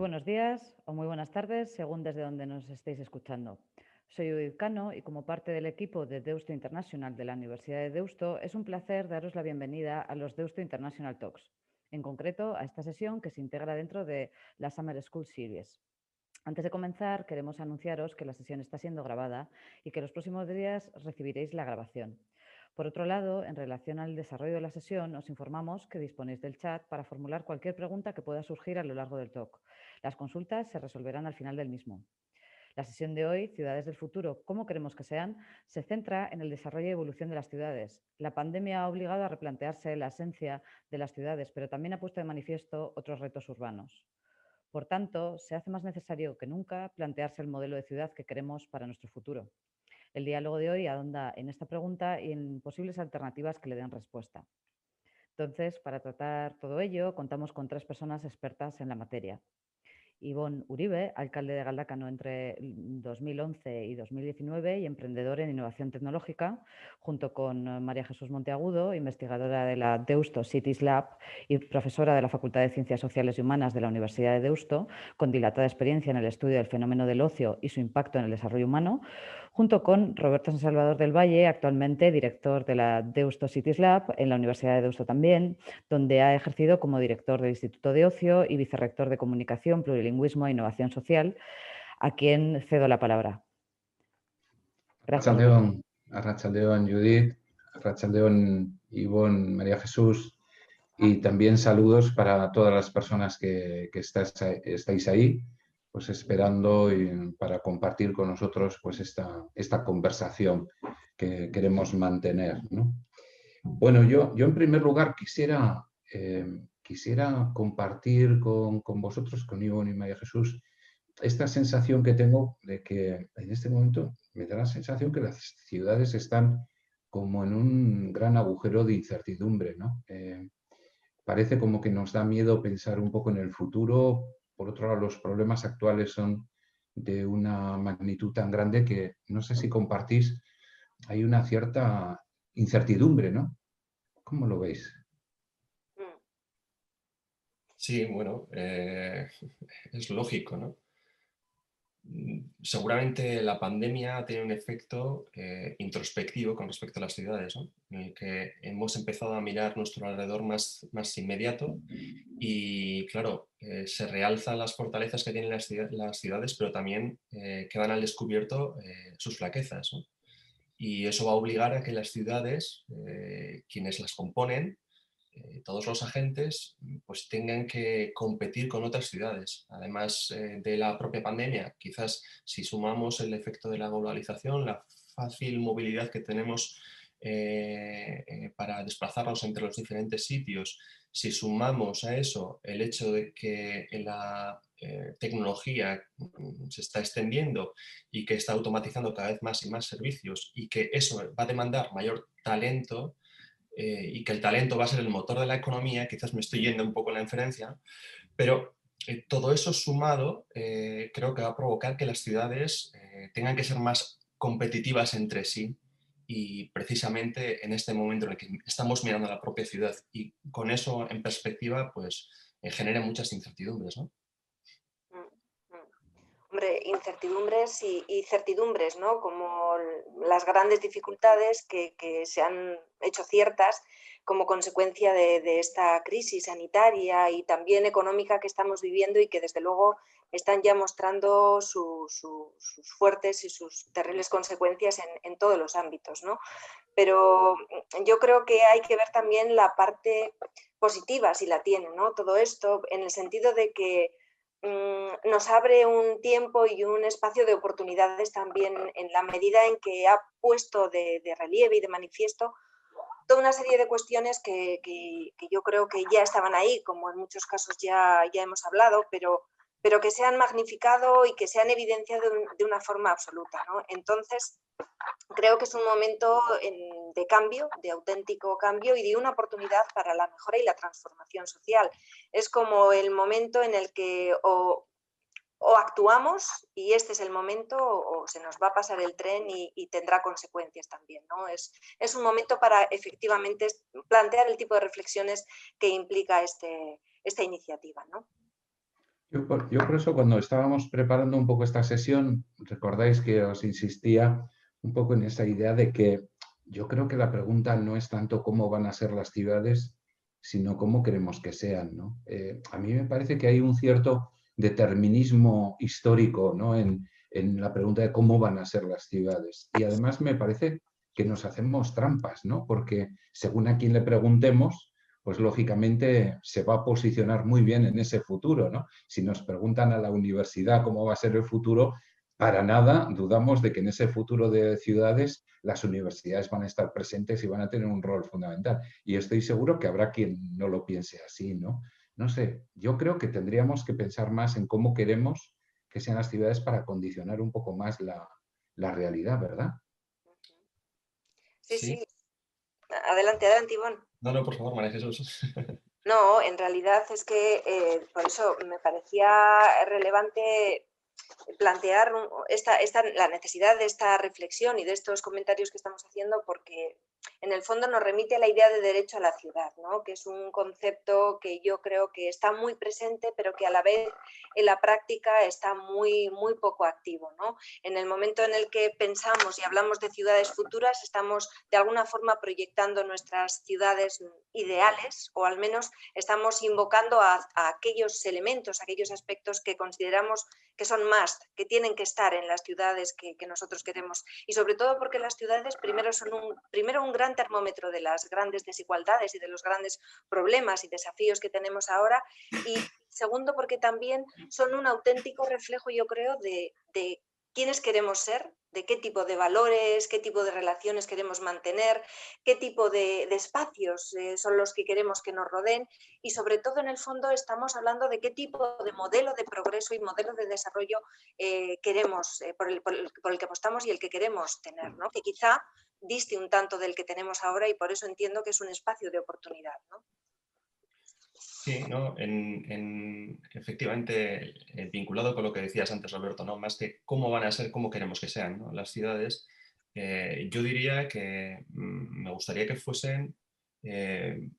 buenos días o muy buenas tardes, según desde donde nos estéis escuchando. Soy Judith Cano y como parte del equipo de Deusto International de la Universidad de Deusto, es un placer daros la bienvenida a los Deusto International Talks, en concreto a esta sesión que se integra dentro de la Summer School Series. Antes de comenzar, queremos anunciaros que la sesión está siendo grabada y que los próximos días recibiréis la grabación. Por otro lado, en relación al desarrollo de la sesión, os informamos que disponéis del chat para formular cualquier pregunta que pueda surgir a lo largo del talk. Las consultas se resolverán al final del mismo. La sesión de hoy, Ciudades del Futuro, ¿cómo queremos que sean?, se centra en el desarrollo y evolución de las ciudades. La pandemia ha obligado a replantearse la esencia de las ciudades, pero también ha puesto de manifiesto otros retos urbanos. Por tanto, se hace más necesario que nunca plantearse el modelo de ciudad que queremos para nuestro futuro. El diálogo de hoy ahonda en esta pregunta y en posibles alternativas que le den respuesta. Entonces, para tratar todo ello, contamos con 3 personas expertas en la materia. Ivonne Uribe, alcalde de Galdacano entre 2011 y 2019 y emprendedor en innovación tecnológica, junto con María Jesús Monteagudo, investigadora de la Deusto Cities Lab y profesora de la Facultad de Ciencias Sociales y Humanas de la Universidad de Deusto, con dilatada experiencia en el estudio del fenómeno del ocio y su impacto en el desarrollo humano, junto con Roberto San Salvador del Valle, actualmente director de la Deusto Cities Lab en la Universidad de Deusto también, donde ha ejercido como director del Instituto de Ocio y vicerrector de Comunicación, Plurilingüismo e Innovación Social, a quien cedo la palabra. Gracias, Roberto. Arratsaldeon, Judith, Arratsaldeon, Ivonne, María Jesús, y también saludos para todas las personas que estáis ahí, pues esperando para compartir con nosotros pues esta conversación que queremos mantener, ¿no? Bueno, yo en primer lugar quisiera compartir con vosotros, con Ivonne y María Jesús, esta sensación que tengo de que en este momento me da la sensación que las ciudades están como en un gran agujero de incertidumbre, ¿no? Parece como que nos da miedo pensar un poco en el futuro. Por otro lado, los problemas actuales son de una magnitud tan grande que no sé si compartís, hay una cierta incertidumbre, ¿no? ¿Cómo lo veis? Sí, bueno, es lógico, ¿no? Seguramente la pandemia tiene un efecto introspectivo con respecto a las ciudades, ¿no? En el que hemos empezado a mirar nuestro alrededor más inmediato y, claro, se realzan las fortalezas que tienen las ciudades, pero también quedan al descubierto sus flaquezas, ¿no? Y eso va a obligar a que las ciudades, quienes las componen, todos los agentes, pues tengan que competir con otras ciudades. Además de la propia pandemia, quizás si sumamos el efecto de la globalización, la fácil movilidad que tenemos para desplazarnos entre los diferentes sitios, si sumamos a eso el hecho de que la tecnología se está extendiendo y que está automatizando cada vez más y más servicios y que eso va a demandar mayor talento, y que el talento va a ser el motor de la economía, quizás me estoy yendo un poco en la inferencia, pero todo eso sumado creo que va a provocar que las ciudades tengan que ser más competitivas entre sí y precisamente en este momento en el que estamos mirando a la propia ciudad y con eso en perspectiva pues genera muchas incertidumbres, ¿no? Hombre, incertidumbres y certidumbres, ¿no? Como las grandes dificultades que se han hecho ciertas como consecuencia de esta crisis sanitaria y también económica que estamos viviendo y que desde luego están ya mostrando sus fuertes y sus terribles consecuencias en todos los ámbitos, ¿no? Pero yo creo que hay que ver también la parte positiva, si la tiene, ¿no? Todo esto, en el sentido de que nos abre un tiempo y un espacio de oportunidades también en la medida en que ha puesto de relieve y de manifiesto toda una serie de cuestiones que yo creo que ya estaban ahí, como en muchos casos ya hemos hablado, pero que se han magnificado y que se han evidenciado de una forma absoluta, ¿no? Entonces, creo que es un momento de cambio, de auténtico cambio y de una oportunidad para la mejora y la transformación social. Es como el momento en el que o actuamos y este es el momento o se nos va a pasar el tren y tendrá consecuencias también, ¿no? Es un momento para efectivamente plantear el tipo de reflexiones que implica esta iniciativa, ¿no? Yo por eso cuando estábamos preparando un poco esta sesión, recordáis que os insistía un poco en esa idea de que yo creo que la pregunta no es tanto cómo van a ser las ciudades, sino cómo queremos que sean, ¿no? A mí me parece que hay un cierto determinismo histórico, ¿no? En la pregunta de cómo van a ser las ciudades. Y además me parece que nos hacemos trampas, ¿no? Porque según a quién le preguntemos, pues lógicamente se va a posicionar muy bien en ese futuro, ¿no? Si nos preguntan a la universidad cómo va a ser el futuro, para nada dudamos de que en ese futuro de ciudades las universidades van a estar presentes y van a tener un rol fundamental. Y estoy seguro que habrá quien no lo piense así, ¿no? No sé, yo creo que tendríamos que pensar más en cómo queremos que sean las ciudades para condicionar un poco más la realidad, ¿verdad? Sí, Sí. sí. Adelante, adelante, Ivonne. No, no, por favor, María Jesús. No, en realidad es que por eso me parecía relevante plantear la necesidad de esta reflexión y de estos comentarios que estamos haciendo, porque en el fondo nos remite a la idea de derecho a la ciudad, ¿no? Que es un concepto que yo creo que está muy presente, pero que a la vez en la práctica está muy, muy poco activo, ¿no? En el momento en el que pensamos y hablamos de ciudades futuras, estamos de alguna forma proyectando nuestras ciudades ideales, o al menos estamos invocando a aquellos elementos, aquellos aspectos que consideramos que son must, que tienen que estar en las ciudades que nosotros queremos. Y sobre todo porque las ciudades primero son un gran termómetro de las grandes desigualdades y de los grandes problemas y desafíos que tenemos ahora. Y segundo, porque también son un auténtico reflejo, yo creo, de quiénes queremos ser, de qué tipo de valores, qué tipo de relaciones queremos mantener, qué tipo de espacios son los que queremos que nos rodeen, y sobre todo en el fondo estamos hablando de qué tipo de modelo de progreso y modelo de desarrollo queremos, por el que apostamos y el que queremos tener, ¿no? Que quizá diste un tanto del que tenemos ahora, y por eso entiendo que es un espacio de oportunidad, ¿no? Sí, ¿no? Efectivamente, vinculado con lo que decías antes, Roberto, ¿no? Más que cómo van a ser, cómo queremos que sean, ¿no? Las ciudades, yo diría que me gustaría que fuesen eh,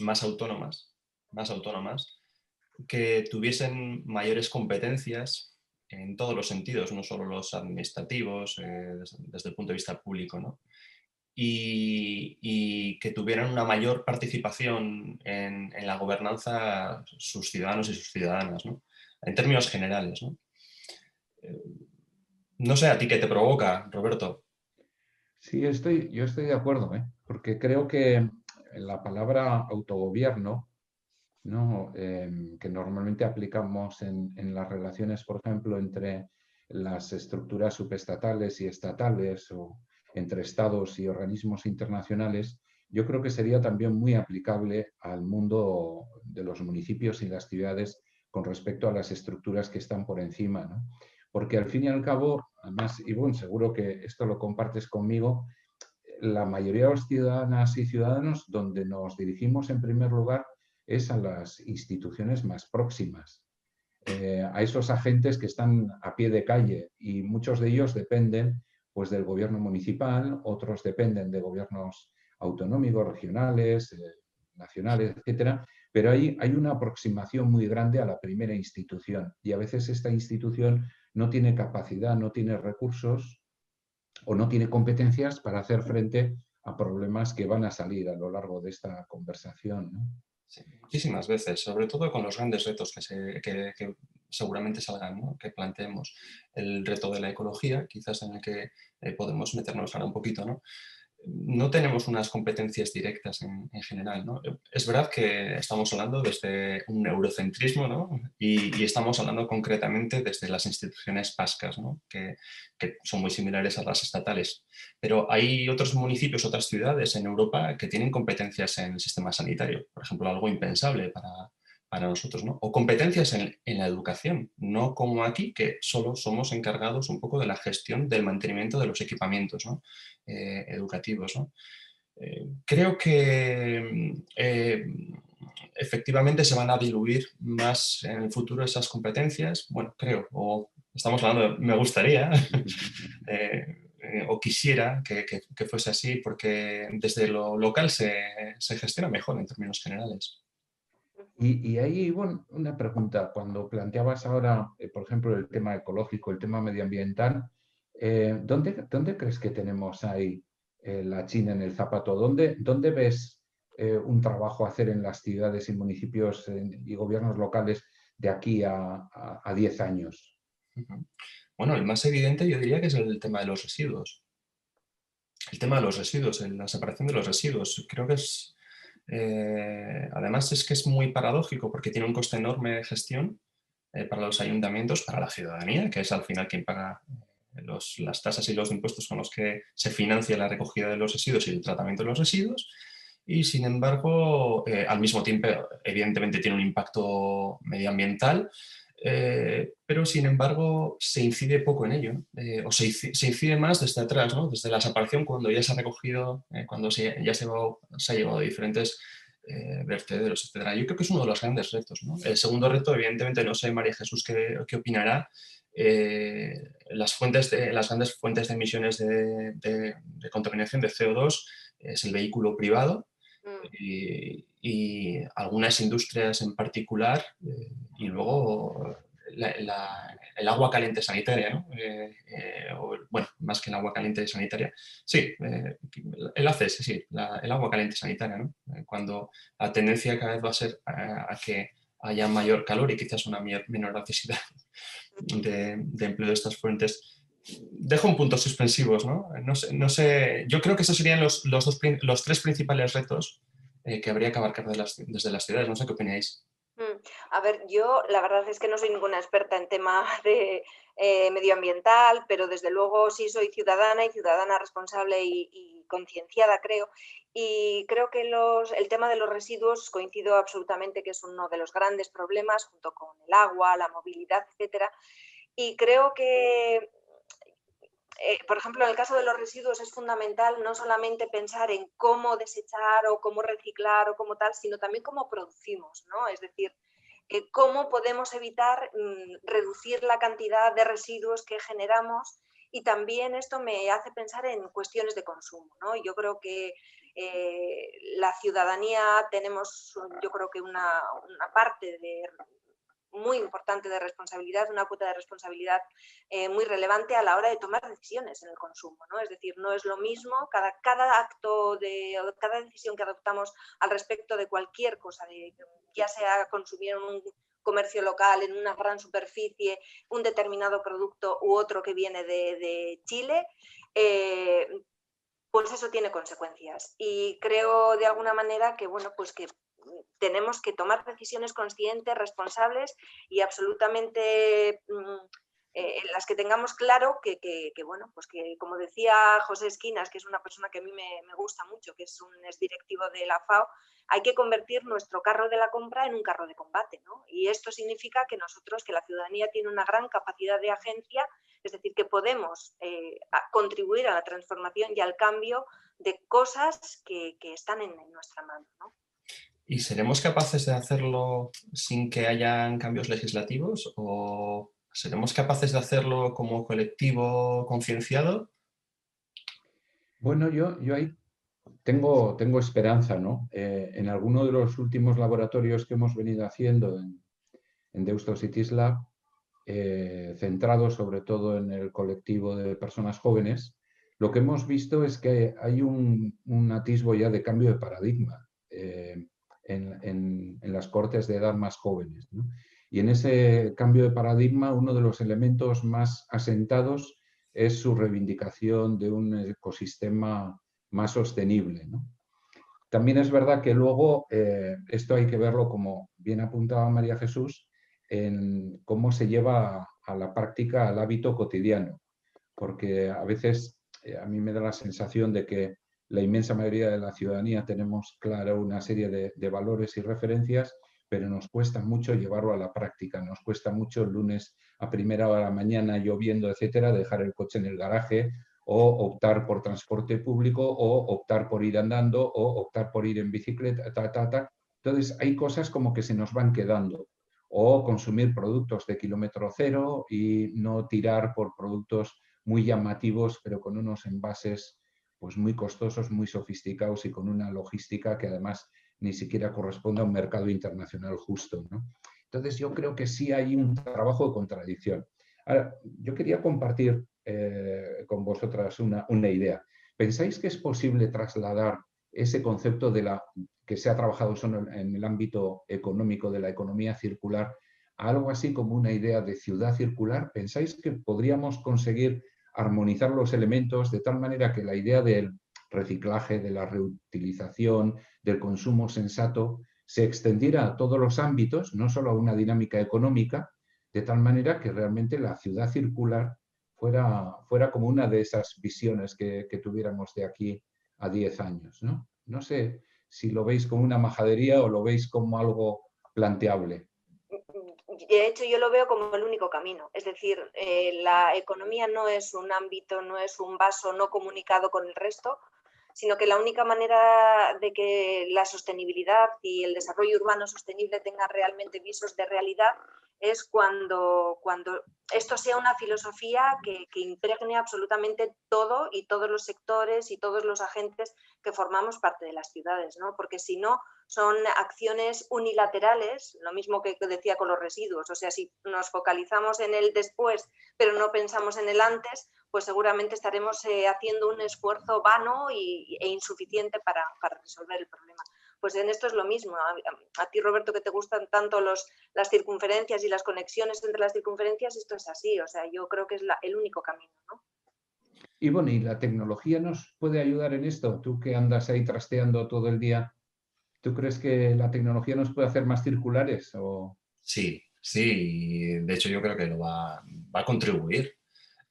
más autónomas, que tuviesen mayores competencias en todos los sentidos, no solo los administrativos, desde el punto de vista público, ¿no? Y que tuvieran una mayor participación en la gobernanza sus ciudadanos y sus ciudadanas, ¿no? En términos generales, ¿no? No sé a ti qué te provoca, Roberto. Sí, yo estoy de acuerdo, ¿eh? Porque creo que la palabra autogobierno, ¿no? Que normalmente aplicamos en las relaciones, por ejemplo, entre las estructuras subestatales y estatales o entre estados y organismos internacionales, yo creo que sería también muy aplicable al mundo de los municipios y las ciudades con respecto a las estructuras que están por encima, ¿no? Porque al fin y al cabo, además, Ivonne, seguro que esto lo compartes conmigo, la mayoría de los ciudadanas y ciudadanos donde nos dirigimos en primer lugar es a las instituciones más próximas, a esos agentes que están a pie de calle, y muchos de ellos dependen pues, del gobierno municipal, otros dependen de gobiernos autonómicos, regionales, nacionales, etcétera, pero hay una aproximación muy grande a la primera institución, y a veces esta institución no tiene capacidad, no tiene recursos o no tiene competencias para hacer frente a problemas que van a salir a lo largo de esta conversación, ¿no? Sí, muchísimas veces, sobre todo con los grandes retos que seguramente salgan, ¿no? Que planteemos. El reto de la ecología, quizás en el que podemos meternos ahora un poquito, ¿no? No tenemos unas competencias directas en general, ¿no? Es verdad que estamos hablando desde un eurocentrismo, ¿no? Y estamos hablando concretamente desde las instituciones vascas, ¿no? Que son muy similares a las estatales. Pero hay otros municipios, otras ciudades en Europa que tienen competencias en el sistema sanitario, por ejemplo, algo impensable para nosotros, ¿no? O competencias en la educación, no como aquí, que solo somos encargados un poco de la gestión del mantenimiento de los equipamientos, ¿no? Educativos, ¿no? Creo que efectivamente se van a diluir más en el futuro esas competencias. Bueno, creo, o estamos hablando de, me gustaría o quisiera que fuese así, porque desde lo local se gestiona mejor en términos generales. Y ahí, bueno, una pregunta. Cuando planteabas ahora, por ejemplo, el tema ecológico, el tema medioambiental, ¿dónde crees que tenemos ahí la China en el zapato? ¿Dónde ves un trabajo a hacer en las ciudades y municipios y gobiernos locales de aquí a 10 años? Bueno, el más evidente yo diría que es el tema de los residuos. El tema de los residuos, la separación de los residuos. Creo que es... además es que es muy paradójico porque tiene un coste enorme de gestión para los ayuntamientos, para la ciudadanía, que es al final quien paga las tasas y los impuestos con los que se financia la recogida de los residuos y el tratamiento de los residuos. Y sin embargo, al mismo tiempo, evidentemente tiene un impacto medioambiental, pero sin embargo se incide poco en ello, ¿no? O se incide más desde atrás, ¿no? Desde la separación, cuando ya se ha recogido, cuando ya se ha llevado a diferentes vertederos, etc. Yo creo que es uno de los grandes retos, ¿no? El segundo reto, evidentemente, no sé, María Jesús, qué opinará. Las grandes fuentes de emisiones de contaminación de CO2 es el vehículo privado, y algunas industrias en particular, y luego el agua caliente sanitaria, ¿no? Bueno, más que el agua caliente sanitaria. Sí, el ACS, sí, el agua caliente sanitaria, ¿no? Cuando la tendencia cada vez va a ser a que haya mayor calor y quizás una menor necesidad de empleo de estas fuentes. Dejo un puntos suspensivos, ¿no? No sé, yo creo que esos serían los tres principales retos que habría que abarcar desde las ciudades. No sé qué opináis. A ver, yo la verdad es que no soy ninguna experta en tema de medioambiental, pero desde luego sí soy ciudadana y ciudadana responsable y concienciada, creo. Y creo que el tema de los residuos coincido absolutamente que es uno de los grandes problemas, junto con el agua, la movilidad, etcétera. Y creo que por ejemplo, en el caso de los residuos es fundamental no solamente pensar en cómo desechar o cómo reciclar o cómo tal, sino también cómo producimos, ¿no? Es decir, cómo podemos evitar reducir la cantidad de residuos que generamos, y también esto me hace pensar en cuestiones de consumo, ¿no? Yo creo que la ciudadanía tenemos, yo creo que una parte muy importante de responsabilidad, una cuota de responsabilidad muy relevante a la hora de tomar decisiones en el consumo, ¿no? Es decir, no es lo mismo, cada acto, cada decisión que adoptamos al respecto de cualquier cosa, ya sea consumir en un comercio local, en una gran superficie, un determinado producto u otro que viene de Chile, pues eso tiene consecuencias. Y creo de alguna manera que, bueno, pues que tenemos que tomar decisiones conscientes, responsables y absolutamente en las que tengamos claro que, bueno, pues que como decía José Esquinas, que es una persona que a mí me gusta mucho, que es un exdirectivo de la FAO, hay que convertir nuestro carro de la compra en un carro de combate, ¿no? Y esto significa que nosotros, que la ciudadanía tiene una gran capacidad de agencia, es decir, que podemos contribuir a la transformación y al cambio de cosas que están en nuestra mano, ¿no? ¿Y seremos capaces de hacerlo sin que hayan cambios legislativos? ¿O seremos capaces de hacerlo como colectivo concienciado? Bueno, yo ahí tengo esperanza, ¿no? En alguno de los últimos laboratorios que hemos venido haciendo en Deusto Cities Lab, centrados sobre todo en el colectivo de personas jóvenes, lo que hemos visto es que hay un atisbo ya de cambio de paradigma en las cortes de edad más jóvenes, ¿no? Y en ese cambio de paradigma, uno de los elementos más asentados es su reivindicación de un ecosistema más sostenible, ¿no? También es verdad que luego esto hay que verlo, como bien apuntaba María Jesús, en cómo se lleva a la práctica, al hábito cotidiano, porque a veces a mí me da la sensación de que la inmensa mayoría de la ciudadanía tenemos claro una serie de valores y referencias, pero nos cuesta mucho llevarlo a la práctica, nos cuesta mucho el lunes a primera hora de la mañana, lloviendo, etcétera, dejar el coche en el garaje o optar por transporte público o optar por ir andando o optar por ir en bicicleta, Entonces hay cosas como que se nos van quedando, o consumir productos de kilómetro cero y no tirar por productos muy llamativos, pero con unos envases pues muy costosos, muy sofisticados y con una logística que además ni siquiera corresponde a un mercado internacional justo, ¿no? Entonces yo creo que sí hay un trabajo de contradicción. Ahora, yo quería compartir con vosotras una idea. ¿Pensáis que es posible trasladar ese concepto que se ha trabajado solo en el ámbito económico de la economía circular a algo así como una idea de ciudad circular? ¿Pensáis que podríamos conseguir armonizar los elementos de tal manera que la idea del reciclaje, de la reutilización, del consumo sensato, se extendiera a todos los ámbitos, no solo a una dinámica económica, de tal manera que realmente la ciudad circular fuera como una de esas visiones que tuviéramos de aquí a 10 años, ¿no? No sé si lo veis como una majadería o lo veis como algo planteable. De hecho, yo lo veo como el único camino. Es decir, la economía no es un ámbito, no es un vaso no comunicado con el resto, sino que la única manera de que la sostenibilidad y el desarrollo urbano sostenible tenga realmente visos de realidad es cuando esto sea una filosofía que impregne absolutamente todo y todos los sectores y todos los agentes que formamos parte de las ciudades, ¿no? Porque si no, son acciones unilaterales, lo mismo que decía con los residuos. O sea, si nos focalizamos en el después, pero no pensamos en el antes, pues seguramente estaremos haciendo un esfuerzo vano e insuficiente para resolver el problema. Pues en esto es lo mismo. A ti, Roberto, que te gustan tanto las circunferencias y las conexiones entre las circunferencias, esto es así. O sea, yo creo que es el único camino, ¿no? Y bueno, ¿y la tecnología nos puede ayudar en esto? Tú que andas ahí trasteando todo el día, ¿tú crees que la tecnología nos puede hacer más circulares? Sí, sí. De hecho, yo creo que va a contribuir.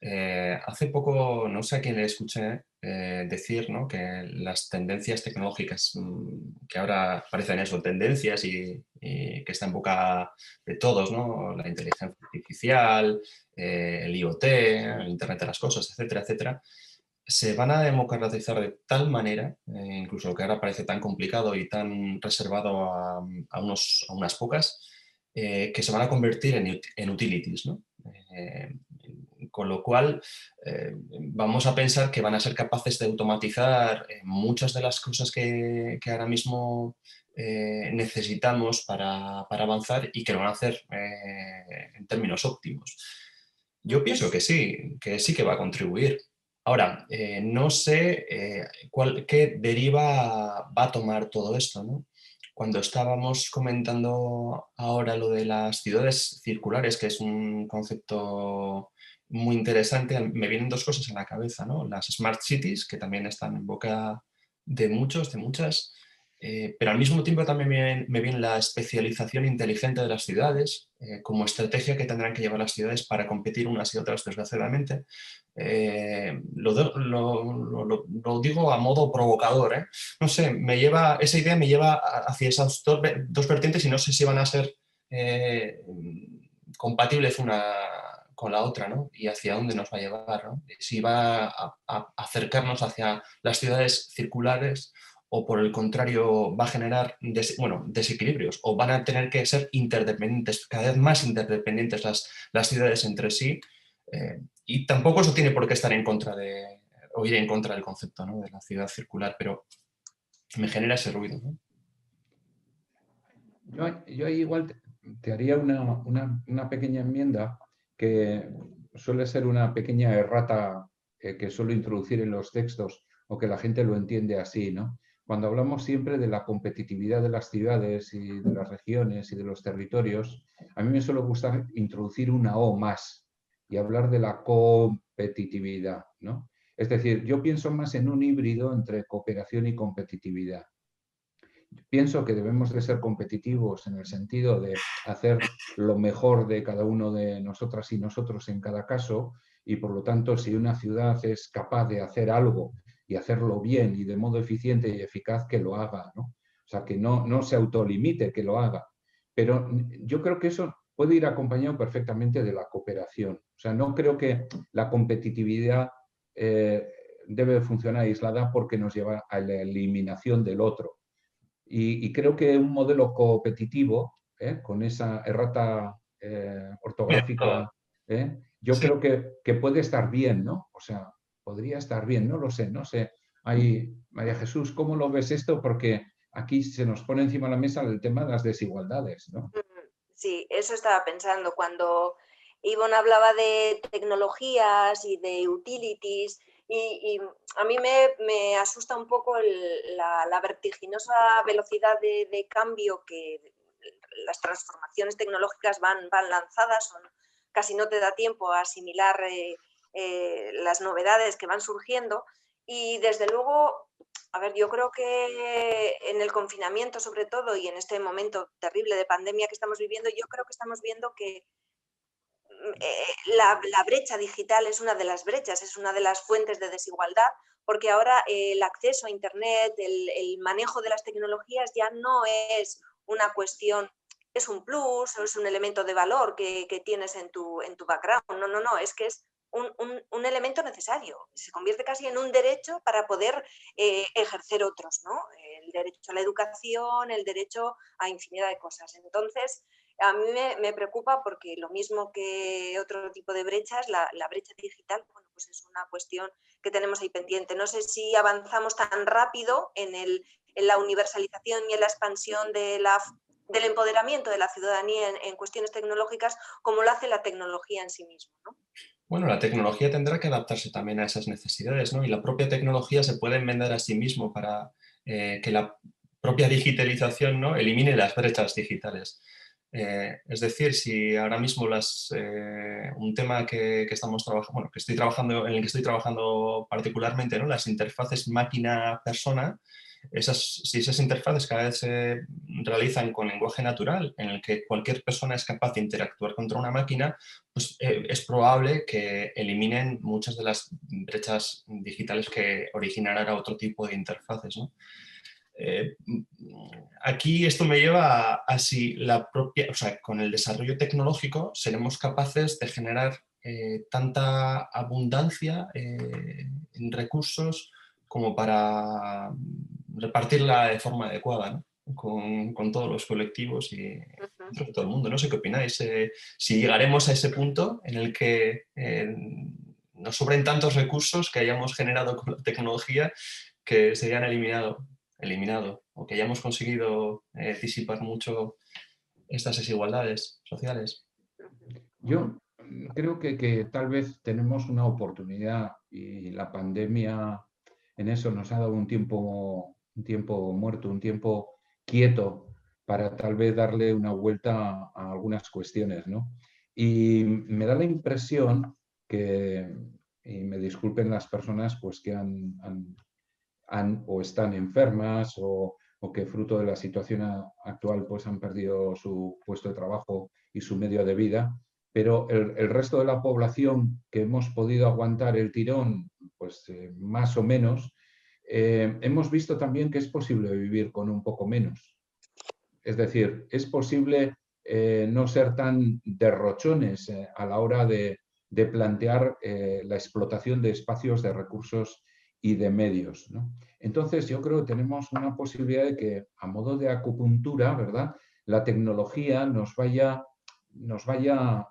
Hace poco, no sé a quién le escuché decir, ¿no?, que las tendencias tecnológicas que ahora parecen eso, tendencias y que está en boca de todos, ¿no?, la inteligencia artificial, el IoT, el Internet de las cosas, etcétera, etcétera, se van a democratizar de tal manera, incluso lo que ahora parece tan complicado y tan reservado a unas pocas, que se van a convertir en utilities, ¿no? Con lo cual, vamos a pensar que van a ser capaces de automatizar muchas de las cosas que ahora mismo necesitamos para avanzar y que lo van a hacer en términos óptimos. Yo pienso que sí que va a contribuir. Ahora, no sé qué deriva va a tomar todo esto, ¿no? Cuando estábamos comentando ahora lo de las ciudades circulares, que es un concepto muy interesante, me vienen dos cosas en la cabeza, ¿no? Las smart cities, que también están en boca de muchos, de muchas, pero al mismo tiempo también me viene la especialización inteligente de las ciudades como estrategia que tendrán que llevar las ciudades para competir unas y otras, desgraciadamente. Lo digo a modo provocador, ¿eh? No sé, esa idea me lleva hacia esas dos vertientes y no sé si van a ser compatibles una con la otra, ¿no? Y hacia dónde nos va a llevar, ¿no? Si va a acercarnos hacia las ciudades circulares o por el contrario va a generar desequilibrios o van a tener que ser interdependientes, cada vez más interdependientes las ciudades entre sí. Y tampoco eso tiene por qué estar en contra o ir en contra del concepto, ¿no?, de la ciudad circular, pero me genera ese ruido, ¿no? Yo ahí igual te haría una pequeña enmienda que suele ser una pequeña errata que suelo introducir en los textos o que la gente lo entiende así, ¿no? Cuando hablamos siempre de la competitividad de las ciudades y de las regiones y de los territorios, a mí me suele gustar introducir una O más y hablar de la competitividad, ¿no? Es decir, yo pienso más en un híbrido entre cooperación y competitividad. Pienso que debemos de ser competitivos en el sentido de hacer lo mejor de cada uno de nosotras y nosotros en cada caso y por lo tanto si una ciudad es capaz de hacer algo y hacerlo bien y de modo eficiente y eficaz, que lo haga, ¿no? O sea, que no se autolimite, que lo haga. Pero yo creo que eso puede ir acompañado perfectamente de la cooperación. O sea, no creo que la competitividad debe funcionar aislada porque nos lleva a la eliminación del otro. Y creo que un modelo competitivo, con esa errata ortográfica, yo Sí. creo que puede estar bien, ¿no? O sea, podría estar bien, no lo sé, no sé. María Jesús, ¿cómo lo ves esto? Porque aquí se nos pone encima de la mesa el tema de las desigualdades, ¿no? Sí, eso estaba pensando cuando Ivonne hablaba de tecnologías y de utilities y a mí me asusta un poco la vertiginosa velocidad de cambio que las transformaciones tecnológicas van lanzadas, casi no te da tiempo a asimilar las novedades que van surgiendo y desde luego, a ver, yo creo que en el confinamiento sobre todo y en este momento terrible de pandemia que estamos viviendo, yo creo que estamos viendo que la brecha digital es una de las brechas, es una de las fuentes de desigualdad, porque ahora el acceso a Internet, el manejo de las tecnologías ya no es una cuestión, es un plus, es un elemento de valor que tienes en tu background. No, es que es un elemento necesario. Se convierte casi en un derecho para poder ejercer otros, ¿no? El derecho a la educación, el derecho a infinidad de cosas. Entonces, a mí me preocupa porque lo mismo que otro tipo de brechas, la brecha digital, bueno, pues es una cuestión que tenemos ahí pendiente. No sé si avanzamos tan rápido en la universalización y en la expansión del empoderamiento de la ciudadanía en cuestiones tecnológicas como lo hace la tecnología en sí misma, ¿no? Bueno, la tecnología tendrá que adaptarse también a esas necesidades, ¿no? Y la propia tecnología se puede enmendar a sí mismo para que la propia digitalización, ¿no?, elimine las brechas digitales. Es decir, si ahora mismo un tema que estamos trabajando, bueno, en el que estoy trabajando particularmente, ¿no?, las interfaces máquina-persona, si esas interfaces cada vez se realizan con lenguaje natural, en el que cualquier persona es capaz de interactuar contra una máquina, pues es probable que eliminen muchas de las brechas digitales que originarán otro tipo de interfaces, ¿no? Aquí esto me lleva a si con el desarrollo tecnológico seremos capaces de generar tanta abundancia en recursos como para repartirla de forma adecuada, ¿no?, con todos los colectivos y entre todo el mundo. No sé qué opináis. Si llegaremos a ese punto en el que nos sobren tantos recursos que hayamos generado con la tecnología que se hayan eliminado o que hayamos conseguido disipar mucho estas desigualdades sociales. Yo creo que tal vez tenemos una oportunidad y la pandemia en eso nos ha dado un tiempo muerto, un tiempo quieto para tal vez darle una vuelta a algunas cuestiones, ¿no? Y me da la impresión que, y me disculpen las personas pues, que o están enfermas o que fruto de la situación actual pues, han perdido su puesto de trabajo y su medio de vida, pero el resto de la población que hemos podido aguantar el tirón, pues más o menos, hemos visto también que es posible vivir con un poco menos. Es decir, es posible no ser tan derrochones a la hora de plantear la explotación de espacios, de recursos y de medios, ¿no? Entonces, yo creo que tenemos una posibilidad de que, a modo de acupuntura, ¿verdad?, la tecnología nos vaya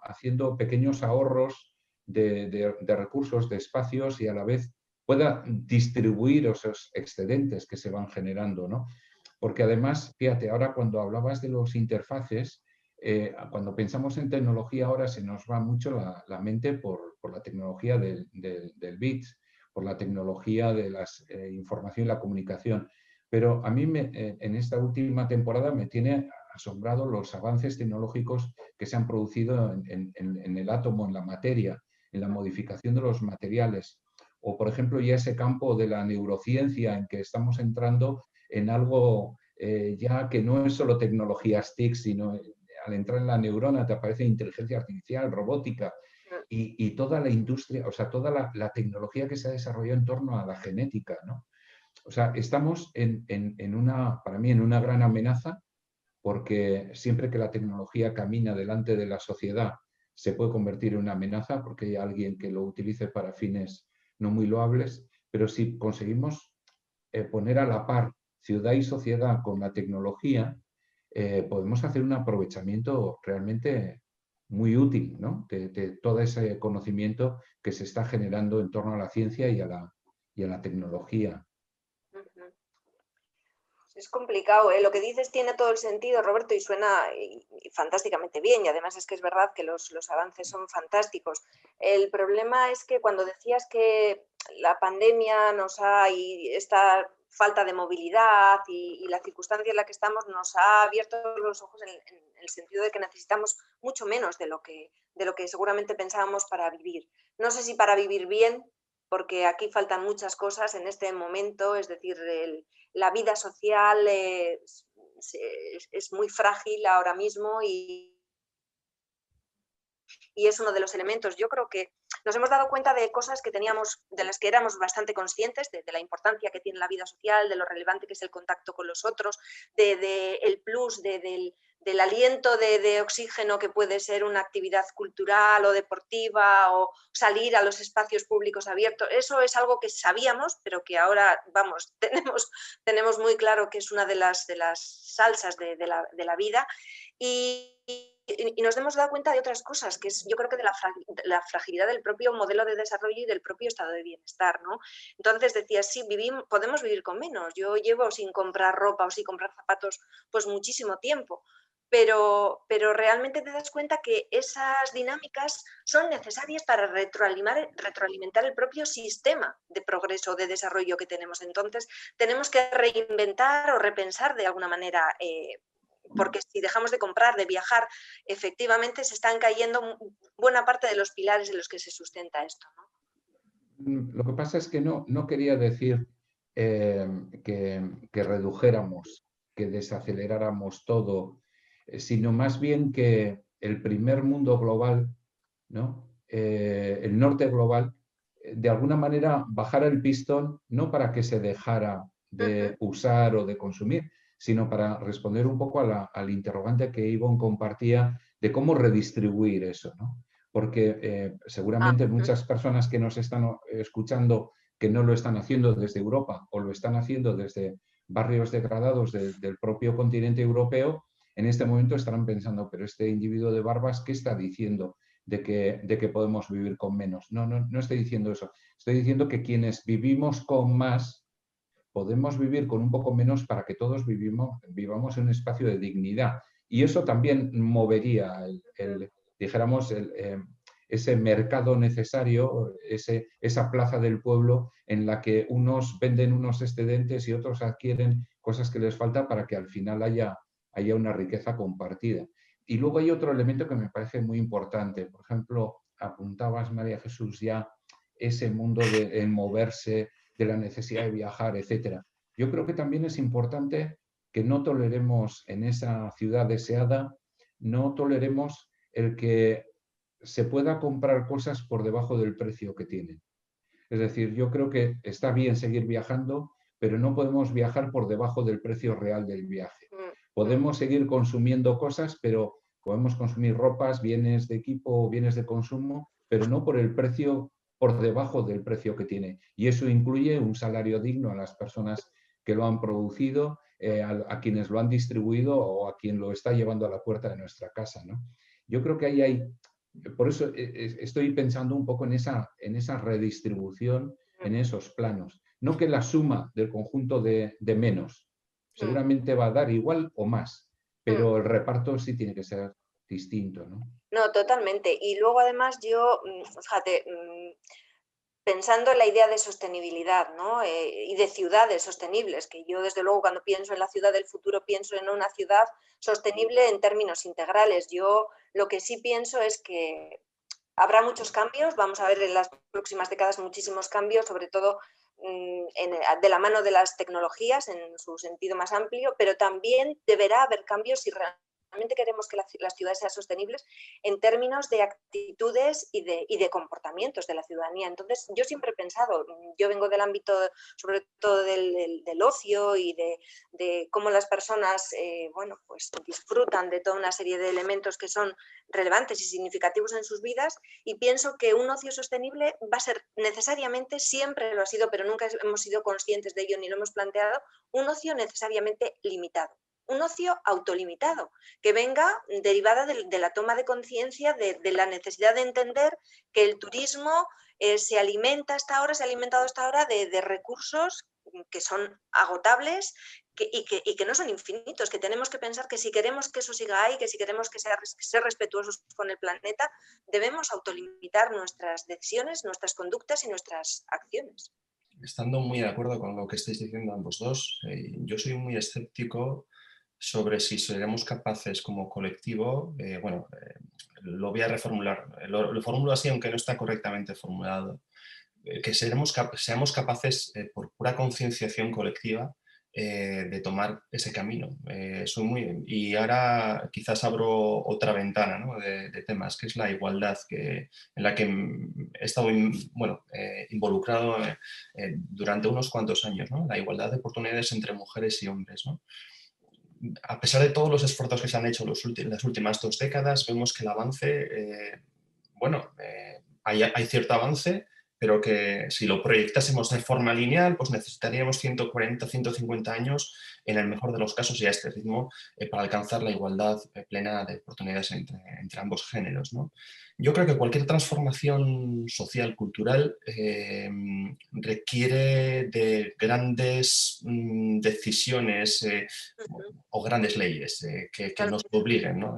haciendo pequeños ahorros de recursos, de espacios y a la vez pueda distribuir esos excedentes que se van generando, ¿no? Porque además, fíjate, ahora cuando hablabas de los interfaces, cuando pensamos en tecnología ahora se nos va mucho la mente por la tecnología del bit, por la tecnología de la información y la comunicación. Pero a mí en esta última temporada me tiene asombrado los avances tecnológicos que se han producido en el átomo, en la materia, en la modificación de los materiales. O, por ejemplo, ya ese campo de la neurociencia en que estamos entrando en algo ya que no es solo tecnologías TIC, sino al entrar en la neurona te aparece inteligencia artificial, robótica y toda la industria, o sea, toda la tecnología que se ha desarrollado en torno a la genética, ¿no? O sea, estamos para mí, en una gran amenaza, porque siempre que la tecnología camina delante de la sociedad se puede convertir en una amenaza porque hay alguien que lo utilice para fines no muy loables, pero si conseguimos poner a la par ciudad y sociedad con la tecnología, podemos hacer un aprovechamiento realmente muy útil, ¿no?, de todo ese conocimiento que se está generando en torno a la ciencia y a la tecnología. Es complicado, ¿eh? Lo que dices tiene todo el sentido, Roberto, y suena fantásticamente bien. Y además es que es verdad que los avances son fantásticos. El problema es que cuando decías que la pandemia y esta falta de movilidad y la circunstancia en la que estamos nos ha abierto los ojos en el sentido de que necesitamos mucho menos de lo que seguramente pensábamos para vivir. No sé si para vivir bien, porque aquí faltan muchas cosas en este momento, es decir, la vida social es muy frágil ahora mismo y es uno de los elementos. Yo creo que nos hemos dado cuenta de cosas que teníamos, de las que éramos bastante conscientes, de la importancia que tiene la vida social, de lo relevante que es el contacto con los otros, el plus del aliento de oxígeno que puede ser una actividad cultural o deportiva o salir a los espacios públicos abiertos. Eso es algo que sabíamos, pero que ahora, vamos, tenemos muy claro que es una de las salsas de la vida. Y nos hemos dado cuenta de otras cosas, que es, yo creo que de la fragilidad del propio modelo de desarrollo y del propio estado de bienestar, ¿no? Entonces decías, sí, podemos vivir con menos. Yo llevo sin comprar ropa o sin comprar zapatos pues muchísimo tiempo, pero realmente te das cuenta que esas dinámicas son necesarias para retroalimentar el propio sistema de progreso, de desarrollo que tenemos. Entonces tenemos que reinventar o repensar de alguna manera porque si dejamos de comprar, de viajar, efectivamente se están cayendo buena parte de los pilares en los que se sustenta esto, ¿no? Lo que pasa es que no quería decir que redujéramos, que desaceleráramos todo, sino más bien que el primer mundo global, ¿no? El norte global, de alguna manera bajara el pistón, no para que se dejara de usar o de consumir, sino para responder un poco al interrogante que Ivonne compartía de cómo redistribuir eso, ¿no? Porque seguramente muchas personas que nos están escuchando que no lo están haciendo desde Europa o lo están haciendo desde barrios degradados del propio continente europeo, en este momento estarán pensando, pero este individuo de barbas, ¿qué está diciendo de que podemos vivir con menos? No estoy diciendo eso. Estoy diciendo que quienes vivimos con más podemos vivir con un poco menos para que todos vivamos en un espacio de dignidad. Y eso también movería, dijéramos, ese mercado necesario, esa plaza del pueblo en la que unos venden unos excedentes y otros adquieren cosas que les falta para que al final haya una riqueza compartida. Y luego hay otro elemento que me parece muy importante. Por ejemplo, apuntabas, María Jesús, ya ese mundo de moverse, de la necesidad de viajar, etc. Yo creo que también es importante que no toleremos en esa ciudad deseada, no toleremos el que se pueda comprar cosas por debajo del precio que tienen. Es decir, yo creo que está bien seguir viajando, pero no podemos viajar por debajo del precio real del viaje. Podemos seguir consumiendo cosas, pero podemos consumir ropas, bienes de equipo, bienes de consumo, pero no por el precio, por debajo del precio que tiene. Y eso incluye un salario digno a las personas que lo han producido, a quienes lo han distribuido o a quien lo está llevando a la puerta de nuestra casa, ¿no? Yo creo que ahí hay, por eso estoy pensando un poco en esa redistribución, en esos planos. No que la suma del conjunto de menos seguramente va a dar igual o más, pero el reparto sí tiene que ser distinto, ¿no? No, totalmente. Y luego además yo, fíjate, pensando en la idea de sostenibilidad, ¿no? Y de ciudades sostenibles, que yo desde luego cuando pienso en la ciudad del futuro pienso en una ciudad sostenible en términos integrales. Yo lo que sí pienso es que habrá muchos cambios, vamos a ver en las próximas décadas muchísimos cambios, sobre todo de la mano de las tecnologías en su sentido más amplio, pero también deberá haber cambios si realmente queremos que las ciudades sean sostenibles en términos de actitudes y de comportamientos de la ciudadanía. Entonces, yo siempre he pensado, yo vengo del ámbito sobre todo del ocio y de cómo las personas bueno, pues disfrutan de toda una serie de elementos que son relevantes y significativos en sus vidas, y pienso que un ocio sostenible va a ser necesariamente, siempre lo ha sido, pero nunca hemos sido conscientes de ello ni lo hemos planteado, un ocio necesariamente limitado. Un ocio autolimitado, que venga derivada de la toma de conciencia de la necesidad de entender que el turismo se ha alimentado hasta ahora de recursos que son agotables y que no son infinitos, que tenemos que pensar que si queremos que eso siga ahí, que si queremos que ser respetuosos con el planeta, debemos autolimitar nuestras decisiones, nuestras conductas y nuestras acciones. Estando muy de acuerdo con lo que estáis diciendo ambos dos, yo soy muy escéptico sobre si seremos capaces como colectivo, lo voy a reformular, lo formulo así aunque no está correctamente formulado, que seamos capaces, por pura concienciación colectiva, de tomar ese camino. Y ahora quizás abro otra ventana, ¿no?, de temas, que es la igualdad, en la que he estado involucrado durante unos cuantos años, ¿no? La igualdad de oportunidades entre mujeres y hombres, ¿no? A pesar de todos los esfuerzos que se han hecho en las últimas 2 décadas, vemos que el avance, hay cierto avance, pero que si lo proyectásemos de forma lineal, pues necesitaríamos 140, 150 años, en el mejor de los casos, y a este ritmo, para alcanzar la igualdad plena de oportunidades entre ambos géneros, ¿no? Yo creo que cualquier transformación social, cultural, requiere de grandes decisiones o grandes leyes que nos obliguen, ¿no?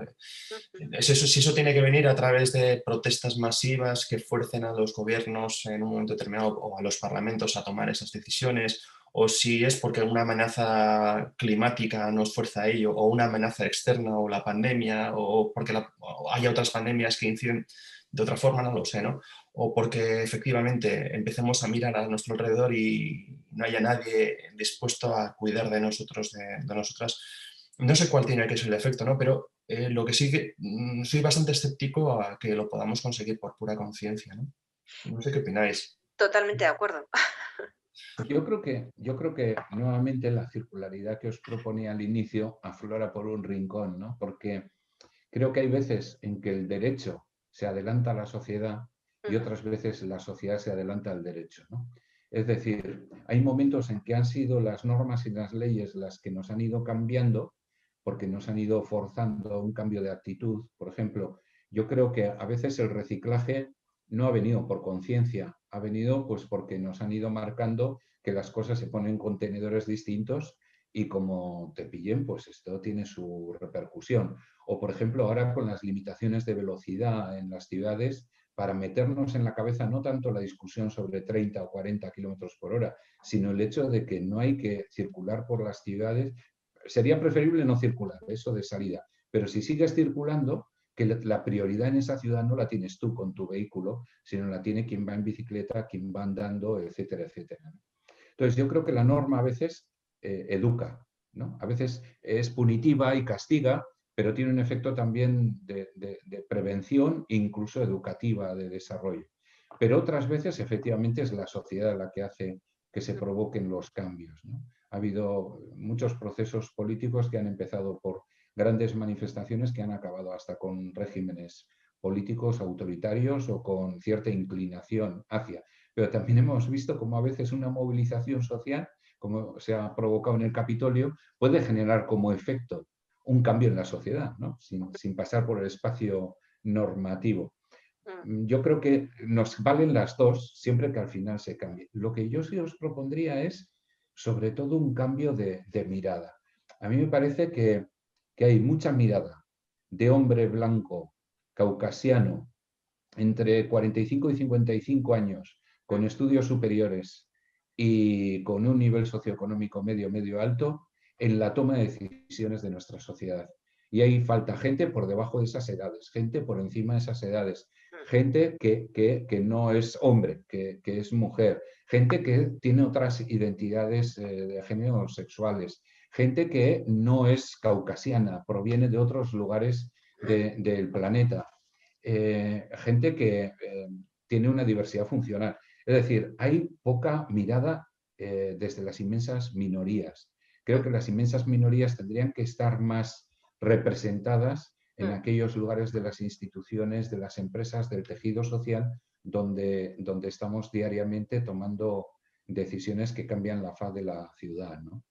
Si eso tiene que venir a través de protestas masivas que fuercen a los gobiernos en un momento determinado o a los parlamentos a tomar esas decisiones, o si es porque una amenaza climática nos fuerza a ello, o una amenaza externa, o la pandemia, o porque haya otras pandemias que inciden de otra forma, no lo sé, ¿no? O porque efectivamente empecemos a mirar a nuestro alrededor y no haya nadie dispuesto a cuidar de nosotros, de nosotras. No sé cuál tiene que ser el efecto, ¿no? Pero lo que sí que soy bastante escéptico a que lo podamos conseguir por pura conciencia, ¿no? No sé qué opináis. Totalmente de acuerdo. Yo creo que nuevamente la circularidad que os proponía al inicio aflora por un rincón, ¿no? Porque creo que hay veces en que el derecho se adelanta a la sociedad y otras veces la sociedad se adelanta al derecho, ¿no? Es decir, hay momentos en que han sido las normas y las leyes las que nos han ido cambiando porque nos han ido forzando a un cambio de actitud. Por ejemplo, yo creo que a veces el reciclaje no ha venido por conciencia, ha venido pues porque nos han ido marcando que las cosas se ponen en contenedores distintos y como te pillen, pues esto tiene su repercusión. O, por ejemplo, ahora con las limitaciones de velocidad en las ciudades, para meternos en la cabeza no tanto la discusión sobre 30 o 40 kilómetros por hora, sino el hecho de que no hay que circular por las ciudades. Sería preferible no circular, eso de salida, pero si sigues circulando, que la prioridad en esa ciudad no la tienes tú con tu vehículo, sino la tiene quien va en bicicleta, quien va andando, etcétera, etcétera. Entonces, yo creo que la norma a veces educa, ¿no? A veces es punitiva y castiga, pero tiene un efecto también de prevención e incluso educativa, de desarrollo. Pero otras veces, efectivamente, es la sociedad la que hace que se provoquen los cambios, ¿no? Ha habido muchos procesos políticos que han empezado por grandes manifestaciones que han acabado hasta con regímenes políticos autoritarios o con cierta inclinación hacia. Pero también hemos visto cómo a veces una movilización social, como se ha provocado en el Capitolio, puede generar como efecto un cambio en la sociedad, ¿no? sin pasar por el espacio normativo. Yo creo que nos valen las dos siempre que al final se cambie. Lo que yo sí os propondría es, sobre todo, un cambio de mirada. A mí me parece que hay mucha mirada de hombre blanco, caucasiano, entre 45 y 55 años, con estudios superiores y con un nivel socioeconómico medio alto, en la toma de decisiones de nuestra sociedad. Y ahí falta gente por debajo de esas edades, gente por encima de esas edades, gente que no es hombre, que es mujer, gente que tiene otras identidades de género sexuales, gente que no es caucasiana, proviene de otros lugares del planeta, gente que tiene una diversidad funcional. Es decir, hay poca mirada desde las inmensas minorías. Creo que las inmensas minorías tendrían que estar más representadas en aquellos lugares de las instituciones, de las empresas, del tejido social, donde estamos diariamente tomando decisiones que cambian la faz de la ciudad, ¿no?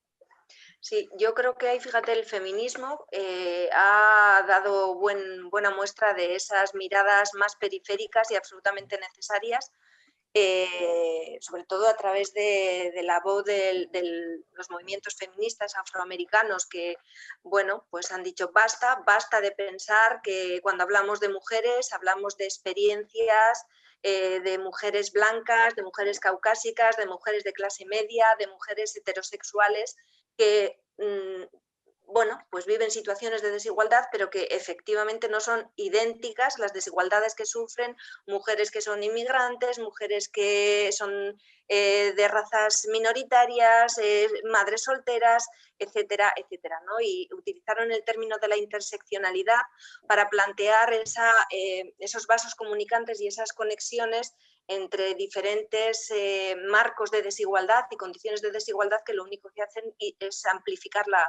Sí, yo creo que ahí, fíjate, el feminismo ha dado buena muestra de esas miradas más periféricas y absolutamente necesarias sobre todo a través de la voz de los movimientos feministas afroamericanos que, bueno, pues han dicho basta de pensar que cuando hablamos de mujeres hablamos de experiencias de mujeres blancas, de mujeres caucásicas, de mujeres de clase media, de mujeres heterosexuales que bueno, pues viven situaciones de desigualdad, pero que efectivamente no son idénticas las desigualdades que sufren mujeres que son inmigrantes, mujeres que son de razas minoritarias, madres solteras, etcétera, etcétera, ¿no? Y utilizaron el término de la interseccionalidad para plantear esos vasos comunicantes y esas conexiones entre diferentes marcos de desigualdad y condiciones de desigualdad que lo único que hacen es amplificar la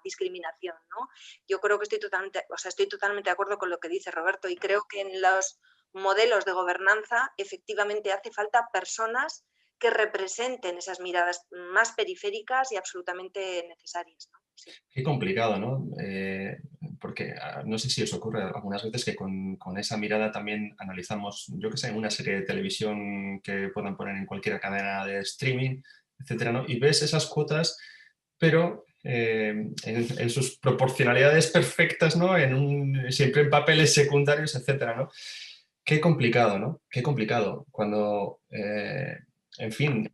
discriminación, ¿no? Yo creo que estoy totalmente de acuerdo con lo que dice Roberto y creo que en los modelos de gobernanza efectivamente hace falta personas que representen esas miradas más periféricas y absolutamente necesarias, ¿no? Sí. Qué complicado, ¿no? Porque no sé si os ocurre algunas veces que con esa mirada también analizamos, yo que sé, una serie de televisión que puedan poner en cualquier cadena de streaming, etcétera, ¿no? Y ves esas cuotas, pero en sus proporcionalidades perfectas, ¿no? Siempre en papeles secundarios, etcétera, ¿no? Qué complicado, ¿no? Qué complicado. Cuando, en fin,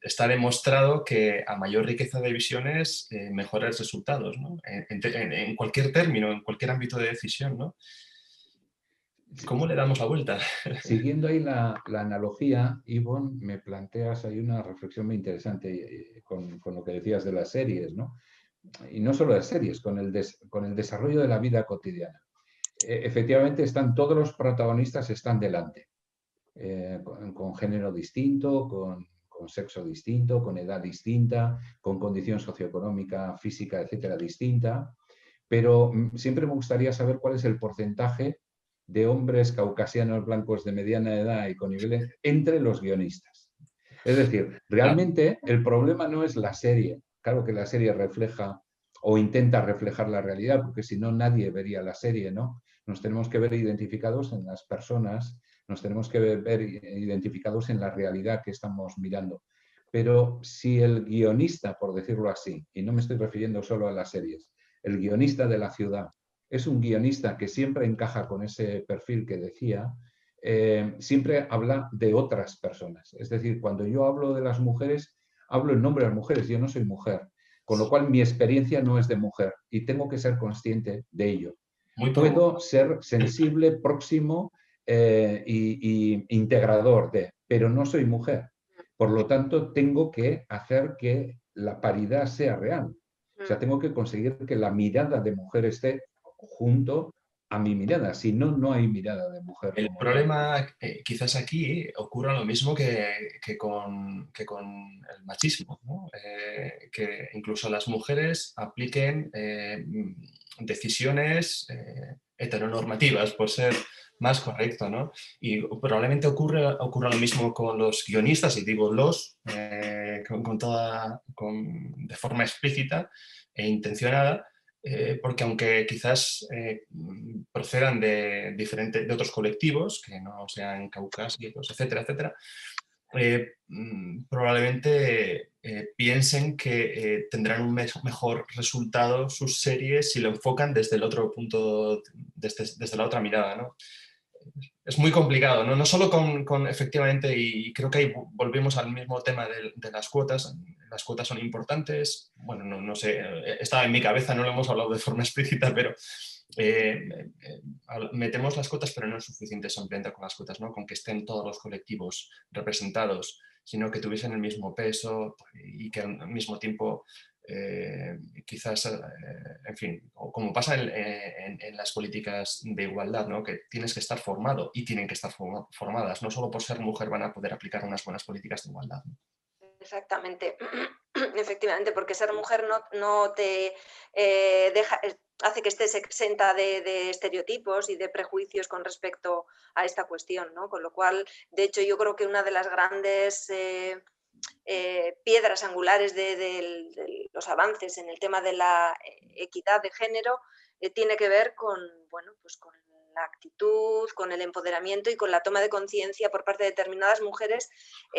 está demostrado que a mayor riqueza de visiones, mejores resultados, ¿no? En cualquier término, en cualquier ámbito de decisión, ¿no? ¿Cómo le damos la vuelta? Siguiendo ahí la analogía, Ivonne, me planteas ahí una reflexión muy interesante con lo que decías de las series, ¿no? Y no solo las series, con el desarrollo de la vida cotidiana. Efectivamente, todos los protagonistas están delante, con género distinto, con sexo distinto, con edad distinta, con condición socioeconómica, física, etcétera, distinta. Pero siempre me gustaría saber cuál es el porcentaje de hombres caucasianos blancos de mediana edad y con niveles entre los guionistas. Es decir, realmente el problema no es la serie. Claro que la serie refleja o intenta reflejar la realidad, porque si no nadie vería la serie, ¿no? Nos tenemos que ver identificados en las personas, nos tenemos que ver identificados en la realidad que estamos mirando. Pero si el guionista, por decirlo así, y no me estoy refiriendo solo a las series, el guionista de la ciudad, es un guionista que siempre encaja con ese perfil que decía, siempre habla de otras personas. Es decir, cuando yo hablo de las mujeres, hablo en nombre de las mujeres, yo no soy mujer, con lo cual mi experiencia no es de mujer y tengo que ser consciente de ello. Puedo ser sensible, próximo y integrador de, pero no soy mujer. Por lo tanto, tengo que hacer que la paridad sea real. O sea, tengo que conseguir que la mirada de mujer esté junto a mi mirada. Si no, no hay mirada de mujer. El problema quizás aquí ocurra lo mismo que con el machismo, ¿no? Que incluso las mujeres apliquen decisiones heteronormativas, por ser más correcto, ¿no? Y probablemente ocurra lo mismo con los guionistas, y digo de forma explícita e intencionada, porque aunque quizás procedan de otros colectivos, que no sean caucásicos, etcétera, etcétera, probablemente piensen que tendrán un mejor resultado sus series si lo enfocan desde el otro punto, desde la otra mirada, ¿no? Es muy complicado, ¿no? No solo efectivamente, y creo que ahí volvemos al mismo tema de las cuotas. Las cuotas son importantes, bueno, no sé, estaba en mi cabeza, no lo hemos hablado de forma explícita, pero metemos las cuotas, pero no es suficiente simplemente con las cuotas, ¿no? Con que estén todos los colectivos representados, sino que tuviesen el mismo peso y que al mismo tiempo quizás, en fin, como pasa en las políticas de igualdad, ¿no? Que tienes que estar formado y tienen que estar formadas. No solo por ser mujer van a poder aplicar unas buenas políticas de igualdad, ¿no? Exactamente, efectivamente, porque ser mujer no te hace que estés exenta de estereotipos y de prejuicios con respecto a esta cuestión, ¿no? Con lo cual, de hecho, yo creo que una de las grandes piedras angulares de los avances en el tema de la equidad de género tiene que ver con, bueno, pues con la actitud, con el empoderamiento y con la toma de conciencia por parte de determinadas mujeres,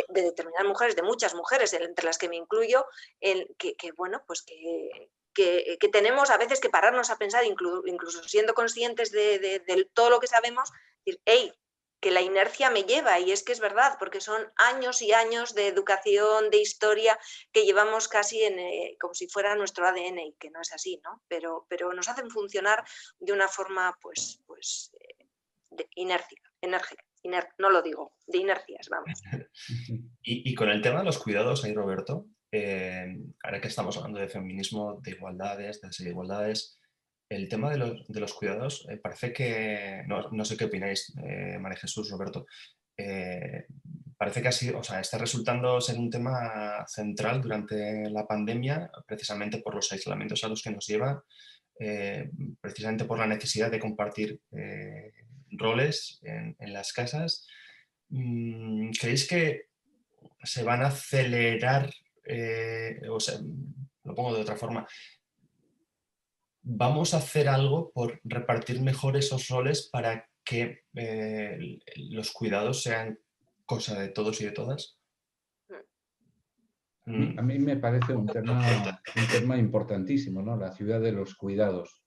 de muchas mujeres, entre las que me incluyo, bueno, pues que tenemos a veces que pararnos a pensar, incluso siendo conscientes de todo lo que sabemos, decir, hey, que la inercia me lleva, y es que es verdad, porque son años y años de educación, de historia, que llevamos casi como si fuera nuestro ADN, y que no es así, ¿no? Pero nos hacen funcionar de una forma, enérgica, no lo digo, de inercias, vamos. Y con el tema de los cuidados ahí, Roberto, ahora que estamos hablando de feminismo, de igualdades, de desigualdades, el tema de los cuidados parece que, no sé qué opináis, María Jesús, Roberto, parece que ha sido, o sea, está resultando ser un tema central durante la pandemia, precisamente por los aislamientos a los que nos lleva, precisamente por la necesidad de compartir roles en las casas. ¿Creéis que se van a acelerar, o sea, lo pongo de otra forma, vamos a hacer algo por repartir mejor esos roles para que los cuidados sean cosa de todos y de todas? A mí me parece un tema importantísimo, ¿no? La ciudad de los cuidados.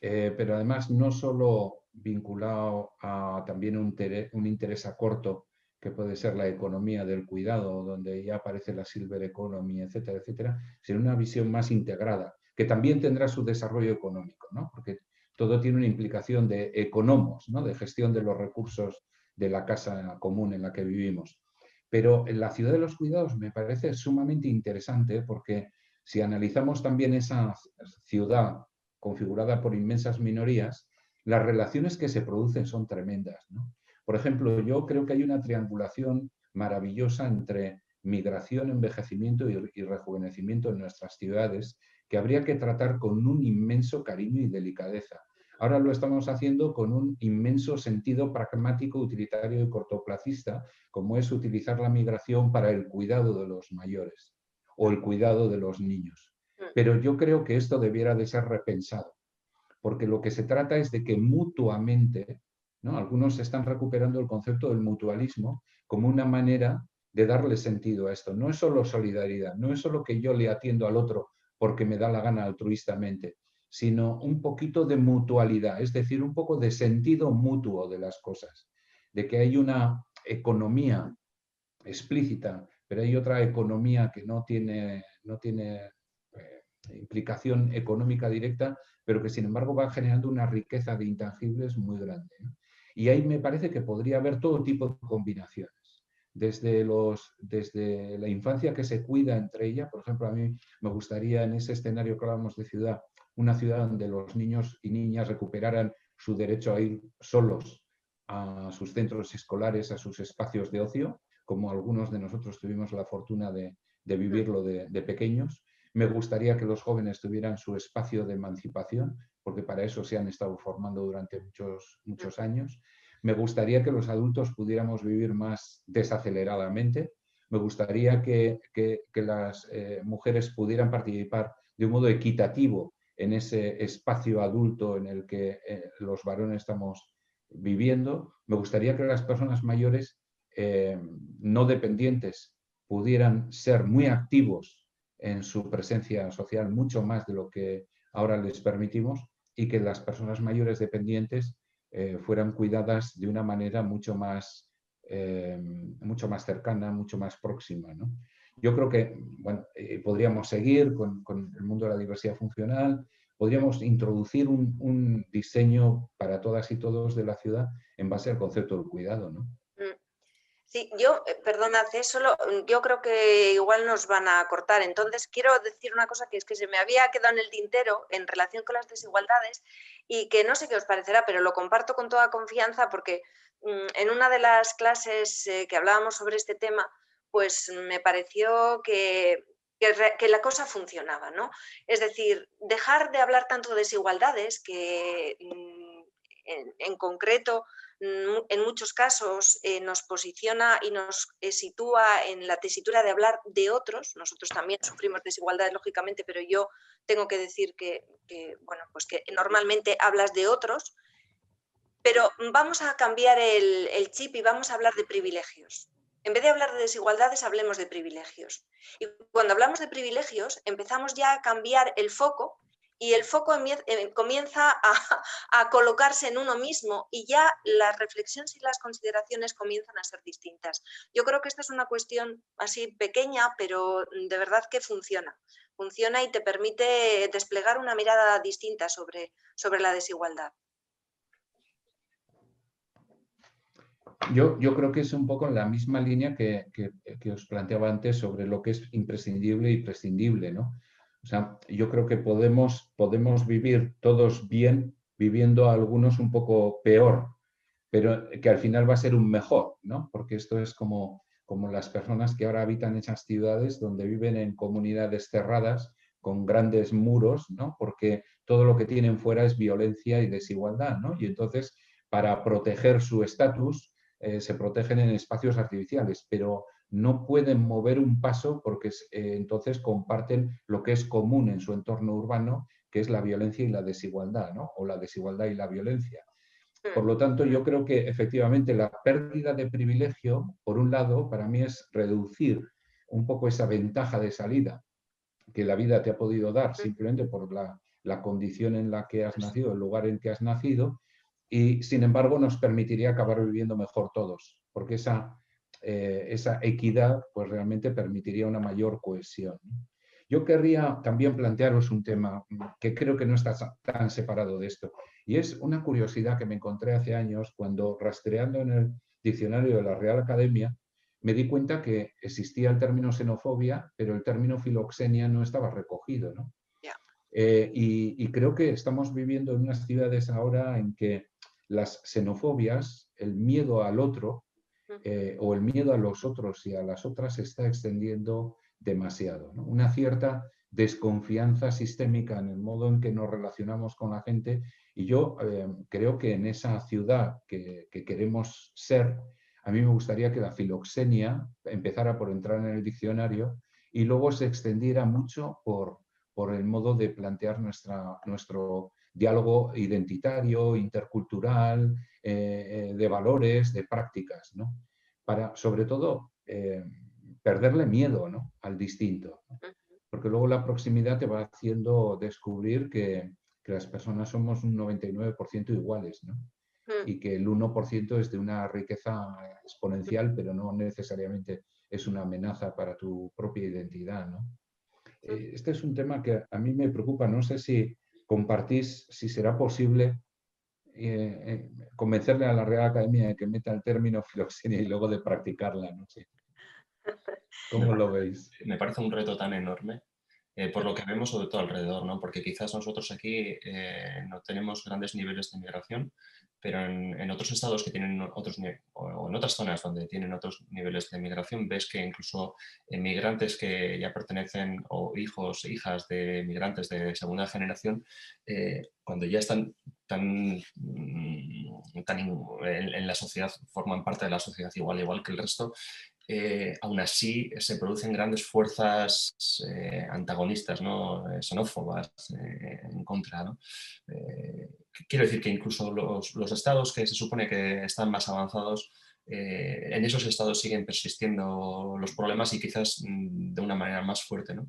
Pero además no solo vinculado a también un interés a corto, que puede ser la economía del cuidado, donde ya aparece la silver economy, etcétera, etcétera, sino una visión más integrada, que también tendrá su desarrollo económico, ¿no? Porque todo tiene una implicación de economos, ¿no? De gestión de los recursos de la casa común en la que vivimos. Pero en la ciudad de los cuidados me parece sumamente interesante, porque si analizamos también esa ciudad configurada por inmensas minorías, las relaciones que se producen son tremendas, ¿no? Por ejemplo, yo creo que hay una triangulación maravillosa entre migración, envejecimiento y rejuvenecimiento en nuestras ciudades, que habría que tratar con un inmenso cariño y delicadeza. Ahora lo estamos haciendo con un inmenso sentido pragmático, utilitario y cortoplacista, como es utilizar la migración para el cuidado de los mayores o el cuidado de los niños. Pero yo creo que esto debiera de ser repensado, porque lo que se trata es de que mutuamente, ¿no? Algunos están recuperando el concepto del mutualismo como una manera de darle sentido a esto. No es solo solidaridad, no es solo que yo le atiendo al otro porque me da la gana altruistamente, sino un poquito de mutualidad, es decir, un poco de sentido mutuo de las cosas, de que hay una economía explícita, pero hay otra economía que no tiene implicación económica directa, pero que sin embargo va generando una riqueza de intangibles muy grande, ¿no? Y ahí me parece que podría haber todo tipo de combinaciones. Desde la infancia que se cuida entre ella, por ejemplo, a mí me gustaría en ese escenario que hablábamos de ciudad, una ciudad donde los niños y niñas recuperaran su derecho a ir solos a sus centros escolares, a sus espacios de ocio, como algunos de nosotros tuvimos la fortuna de vivirlo de pequeños. Me gustaría que los jóvenes tuvieran su espacio de emancipación, porque para eso se han estado formando durante muchos años. Me gustaría que los adultos pudiéramos vivir más desaceleradamente. Me gustaría que las mujeres pudieran participar de un modo equitativo en ese espacio adulto en el que los varones estamos viviendo. Me gustaría que las personas mayores no dependientes pudieran ser muy activos en su presencia social, mucho más de lo que ahora les permitimos, y que las personas mayores dependientes fueran cuidadas de una manera mucho más cercana, mucho más próxima, ¿no? Yo creo que bueno, podríamos seguir con el mundo de la diversidad funcional, podríamos introducir un diseño para todas y todos de la ciudad en base al concepto del cuidado, ¿no? Sí, perdonad, yo creo que igual nos van a cortar. Entonces, quiero decir una cosa que es que se me había quedado en el tintero en relación con las desigualdades y que no sé qué os parecerá, pero lo comparto con toda confianza porque en una de las clases que hablábamos sobre este tema, pues me pareció que la cosa funcionaba, ¿no? Es decir, dejar de hablar tanto de desigualdades, que en concreto en muchos casos nos posiciona y nos sitúa en la tesitura de hablar de otros. Nosotros también sufrimos desigualdades, lógicamente, pero yo tengo que decir que bueno, pues que normalmente hablas de otros. Pero vamos a cambiar el chip y vamos a hablar de privilegios. En vez de hablar de desigualdades, hablemos de privilegios. Y cuando hablamos de privilegios, empezamos ya a cambiar el foco y el foco comienza a colocarse en uno mismo y ya las reflexiones y las consideraciones comienzan a ser distintas. Yo creo que esta es una cuestión así pequeña, pero de verdad que funciona. Funciona y te permite desplegar una mirada distinta sobre la desigualdad. Yo creo que es un poco en la misma línea que os planteaba antes sobre lo que es imprescindible y prescindible, ¿no? O sea, yo creo que podemos vivir todos bien, viviendo algunos un poco peor, pero que al final va a ser un mejor, ¿no? Porque esto es como las personas que ahora habitan esas ciudades donde viven en comunidades cerradas con grandes muros, ¿no? Porque todo lo que tienen fuera es violencia y desigualdad, ¿no? Y entonces, para proteger su estatus, se protegen en espacios artificiales, pero no pueden mover un paso porque entonces comparten lo que es común en su entorno urbano, que es la violencia y la desigualdad, ¿no? O la desigualdad y la violencia. Por lo tanto, yo creo que efectivamente la pérdida de privilegio, por un lado, para mí es reducir un poco esa ventaja de salida que la vida te ha podido dar simplemente por la condición en la que has nacido, el lugar en que has nacido, y sin embargo nos permitiría acabar viviendo mejor todos, porque esa equidad pues realmente permitiría una mayor cohesión. Yo querría también plantearos un tema que creo que no está tan separado de esto, y es una curiosidad que me encontré hace años cuando, rastreando en el diccionario de la Real Academia, me di cuenta que existía el término xenofobia, pero el término filoxenia no estaba recogido, ¿no? Y creo que estamos viviendo en unas ciudades ahora en que las xenofobias, el miedo al otro, o el miedo a los otros y a las otras se está extendiendo demasiado, ¿no? Una cierta desconfianza sistémica en el modo en que nos relacionamos con la gente, y yo creo que en esa ciudad que queremos ser, a mí me gustaría que la filoxenia empezara por entrar en el diccionario y luego se extendiera mucho por el modo de plantear nuestro diálogo identitario, intercultural, de valores, de prácticas, ¿no? Para, sobre todo, perderle miedo, ¿no?, al distinto, ¿no? Porque luego la proximidad te va haciendo descubrir que las personas somos un 99% iguales, ¿no? Y que el 1% es de una riqueza exponencial, pero no necesariamente es una amenaza para tu propia identidad, ¿no? Este es un tema que a mí me preocupa. No sé si compartís, si será posible convencerle a la Real Academia de que meta el término filoxenia y luego de practicarla, no sé. ¿Cómo lo veis? Me parece un reto tan enorme, por lo que vemos sobre todo alrededor, ¿no? Porque quizás nosotros aquí no tenemos grandes niveles de migración, pero en otros estados que tienen otros o en otras zonas donde tienen otros niveles de migración, ves que incluso migrantes que ya pertenecen o hijos e hijas de migrantes de segunda generación, cuando ya están en la sociedad, forman parte de la sociedad igual que el resto, aún así se producen grandes fuerzas antagonistas, ¿no? Xenófobas en contra, ¿no? Quiero decir que incluso los estados que se supone que están más avanzados, en esos estados siguen persistiendo los problemas y quizás de una manera más fuerte, ¿no?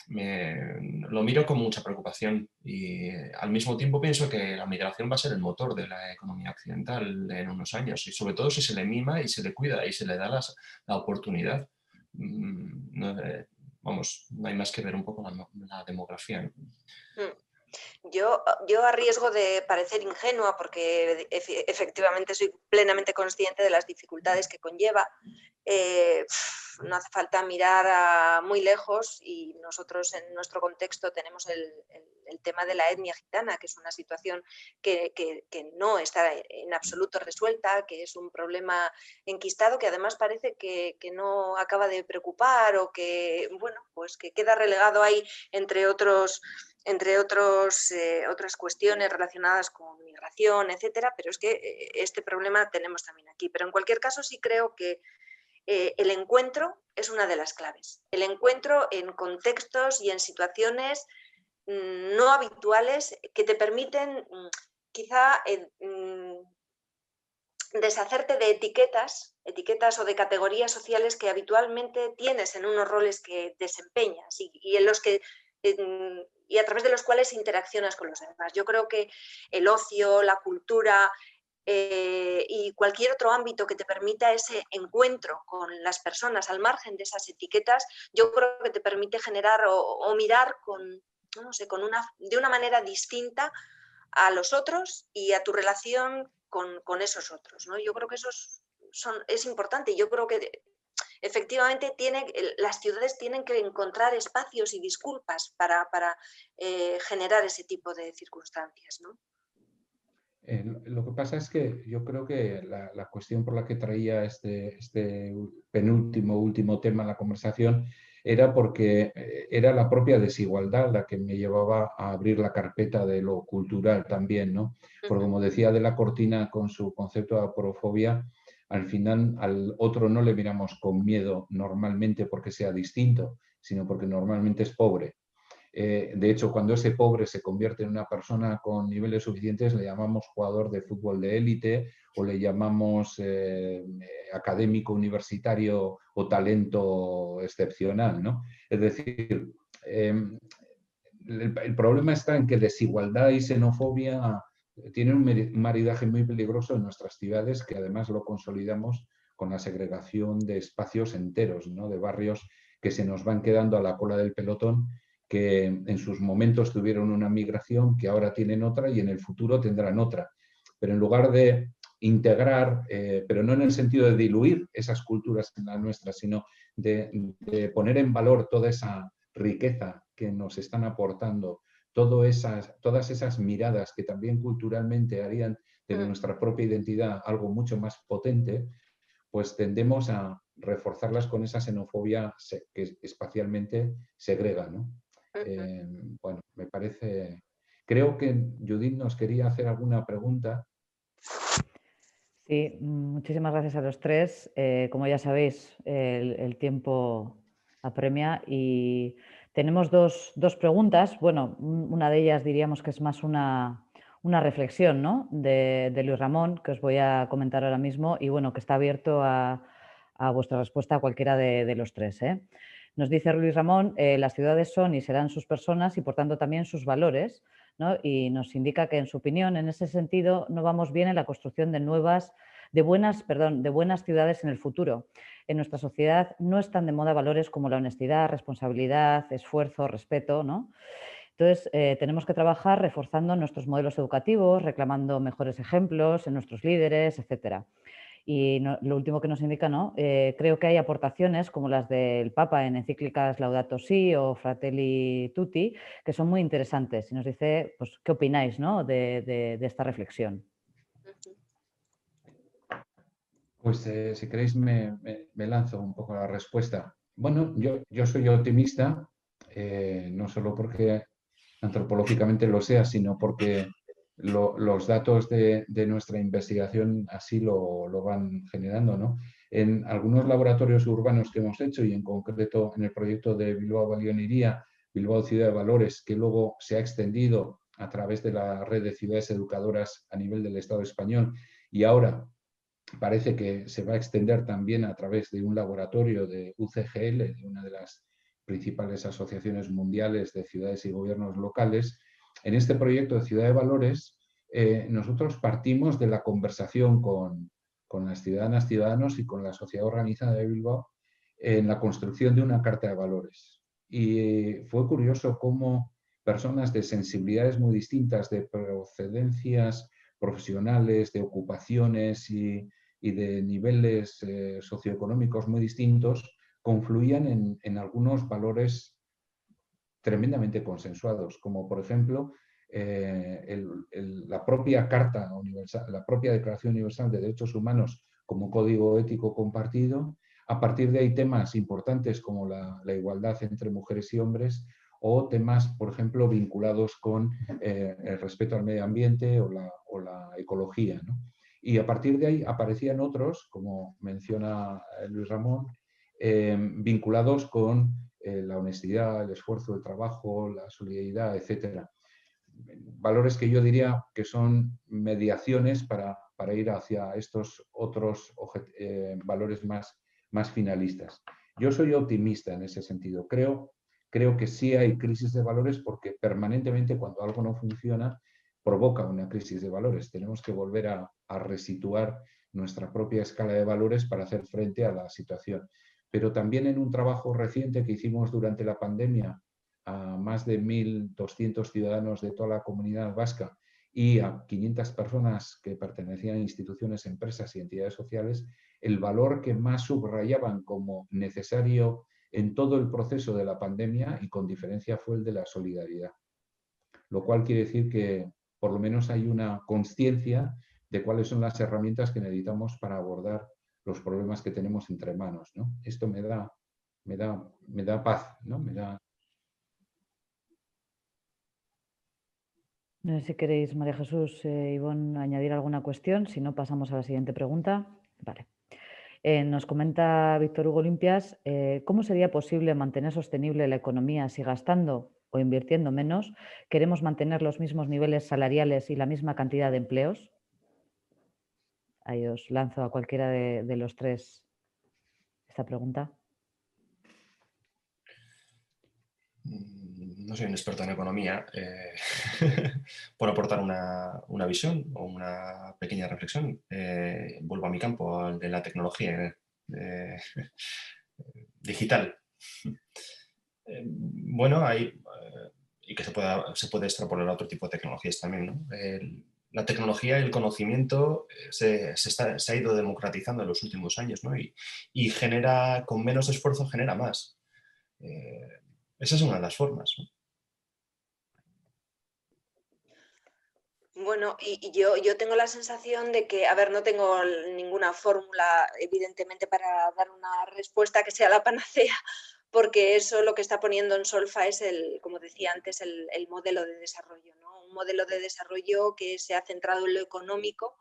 Lo miro con mucha preocupación y al mismo tiempo pienso que la migración va a ser el motor de la economía occidental en unos años, y sobre todo si se le mima y se le cuida y se le da la oportunidad. Vamos, no hay más que ver un poco la demografía, ¿no? Yo a riesgo de parecer ingenua, porque efectivamente soy plenamente consciente de las dificultades que conlleva, no hace falta mirar muy lejos, y nosotros en nuestro contexto tenemos el tema de la etnia gitana, que es una situación que no está en absoluto resuelta, que es un problema enquistado que además parece que no acaba de preocupar, o que, bueno, pues que queda relegado ahí entre otras cuestiones relacionadas con migración, etcétera, pero es que este problema tenemos también aquí. Pero en cualquier caso sí creo que el encuentro es una de las claves. El encuentro en contextos y en situaciones no habituales que te permiten quizá deshacerte de etiquetas o de categorías sociales que habitualmente tienes en unos roles que desempeñas y en los que y a través de los cuales interaccionas con los demás. Yo creo que el ocio, la cultura y cualquier otro ámbito que te permita ese encuentro con las personas al margen de esas etiquetas, yo creo que te permite generar o mirar no sé, de una manera distinta a los otros y a tu relación con esos otros, ¿no? Yo creo que eso es importante. Yo creo que efectivamente las ciudades tienen que encontrar espacios y disculpas para generar ese tipo de circunstancias, ¿no? Lo que pasa es que yo creo que la cuestión por la que traía este último tema en la conversación era porque era la propia desigualdad la que me llevaba a abrir la carpeta de lo cultural también, ¿no? Porque como decía de la Cortina con su concepto de aporofobia, al final al otro no le miramos con miedo normalmente porque sea distinto, sino porque normalmente es pobre. De hecho, cuando ese pobre se convierte en una persona con niveles suficientes, le llamamos jugador de fútbol de élite o le llamamos académico universitario o talento excepcional, ¿no? Es decir, el problema está en que desigualdad y xenofobia tienen un maridaje muy peligroso en nuestras ciudades, que además lo consolidamos con la segregación de espacios enteros, ¿no? De barrios que se nos van quedando a la cola del pelotón, que en sus momentos tuvieron una migración, que ahora tienen otra y en el futuro tendrán otra. Pero en lugar de integrar, pero no en el sentido de diluir esas culturas en la nuestra, sino de poner en valor toda esa riqueza que nos están aportando, todas esas miradas que también culturalmente harían de nuestra propia identidad algo mucho más potente, pues tendemos a reforzarlas con esa xenofobia que espacialmente segrega, ¿no? Bueno, me parece... Creo que Judith nos quería hacer alguna pregunta. Sí, muchísimas gracias a los tres. Como ya sabéis, el tiempo apremia y tenemos dos preguntas. Bueno, una de ellas diríamos que es más una reflexión, ¿no? de Luis Ramón, que os voy a comentar ahora mismo y bueno, que está abierto a vuestra respuesta a cualquiera de los tres, ¿eh? Nos dice Luis Ramón, las ciudades son y serán sus personas y por tanto también sus valores, ¿no? Y nos indica que en su opinión, en ese sentido, no vamos bien en la construcción de buenas ciudades en el futuro. En nuestra sociedad no están de moda valores como la honestidad, responsabilidad, esfuerzo, respeto, ¿no? Entonces, tenemos que trabajar reforzando nuestros modelos educativos, reclamando mejores ejemplos en nuestros líderes, etcétera. Y lo último que nos indica, ¿no? Creo que hay aportaciones como las del Papa en encíclicas Laudato Si o Fratelli Tutti, que son muy interesantes. Y nos dice, pues, ¿qué opináis, ¿no? de esta reflexión? Pues si queréis me lanzo un poco la respuesta. Bueno, yo soy optimista, no solo porque antropológicamente lo sea, sino porque los datos de nuestra investigación así lo van generando, ¿no? En algunos laboratorios urbanos que hemos hecho y en concreto en el proyecto de Bilbao Balionería, Bilbao Ciudad de Valores, que luego se ha extendido a través de la red de ciudades educadoras a nivel del Estado español y ahora parece que se va a extender también a través de un laboratorio de UCGL, de una de las principales asociaciones mundiales de ciudades y gobiernos locales. En este proyecto de Ciudad de Valores, nosotros partimos de la conversación con las ciudadanas, ciudadanos y con la sociedad organizada de Bilbao en la construcción de una carta de valores. Y fue curioso cómo personas de sensibilidades muy distintas, de procedencias profesionales, de ocupaciones y de niveles socioeconómicos muy distintos, confluían en algunos valores tremendamente consensuados, como por ejemplo la propia Carta Universal, la propia Declaración Universal de Derechos Humanos como código ético compartido. A partir de ahí temas importantes como la igualdad entre mujeres y hombres o temas, por ejemplo, vinculados con el respeto al medio ambiente o la ecología, ¿no? Y a partir de ahí aparecían otros, como menciona Luis Ramón, vinculados con la honestidad, el esfuerzo, el trabajo, la solidaridad, etc. valores que yo diría que son mediaciones para ir hacia estos otros valores más finalistas. Yo soy optimista en ese sentido. Creo que sí hay crisis de valores porque permanentemente cuando algo no funciona provoca una crisis de valores. Tenemos que volver a resituar nuestra propia escala de valores para hacer frente a la situación. Pero también en un trabajo reciente que hicimos durante la pandemia a más de 1.200 ciudadanos de toda la comunidad vasca y a 500 personas que pertenecían a instituciones, empresas y entidades sociales, el valor que más subrayaban como necesario en todo el proceso de la pandemia y con diferencia fue el de la solidaridad. Lo cual quiere decir que por lo menos hay una consciencia de cuáles son las herramientas que necesitamos para abordar los problemas que tenemos entre manos, ¿no? Esto me da paz, ¿no? No sé si queréis, María Jesús, Ivonne, añadir alguna cuestión. Si no, pasamos a la siguiente pregunta. Vale. Nos comenta Víctor Hugo Limpias, ¿cómo sería posible mantener sostenible la economía si gastando o invirtiendo menos queremos mantener los mismos niveles salariales y la misma cantidad de empleos? Ahí os lanzo a cualquiera de los tres esta pregunta. No soy un experto en economía, por aportar una visión o una pequeña reflexión. Vuelvo a mi campo, al de la tecnología digital. Bueno, y que se puede extrapolar a otro tipo de tecnologías también, ¿no? La tecnología y el conocimiento se ha ido democratizando en los últimos años, ¿no? Y genera, con menos esfuerzo, genera más. Esa es una de las formas, ¿no? Bueno, y yo tengo la sensación de que, a ver, no tengo ninguna fórmula, evidentemente, para dar una respuesta que sea la panacea, porque eso lo que está poniendo en solfa es, como decía antes, el modelo de desarrollo, ¿no? Un modelo de desarrollo que se ha centrado en lo económico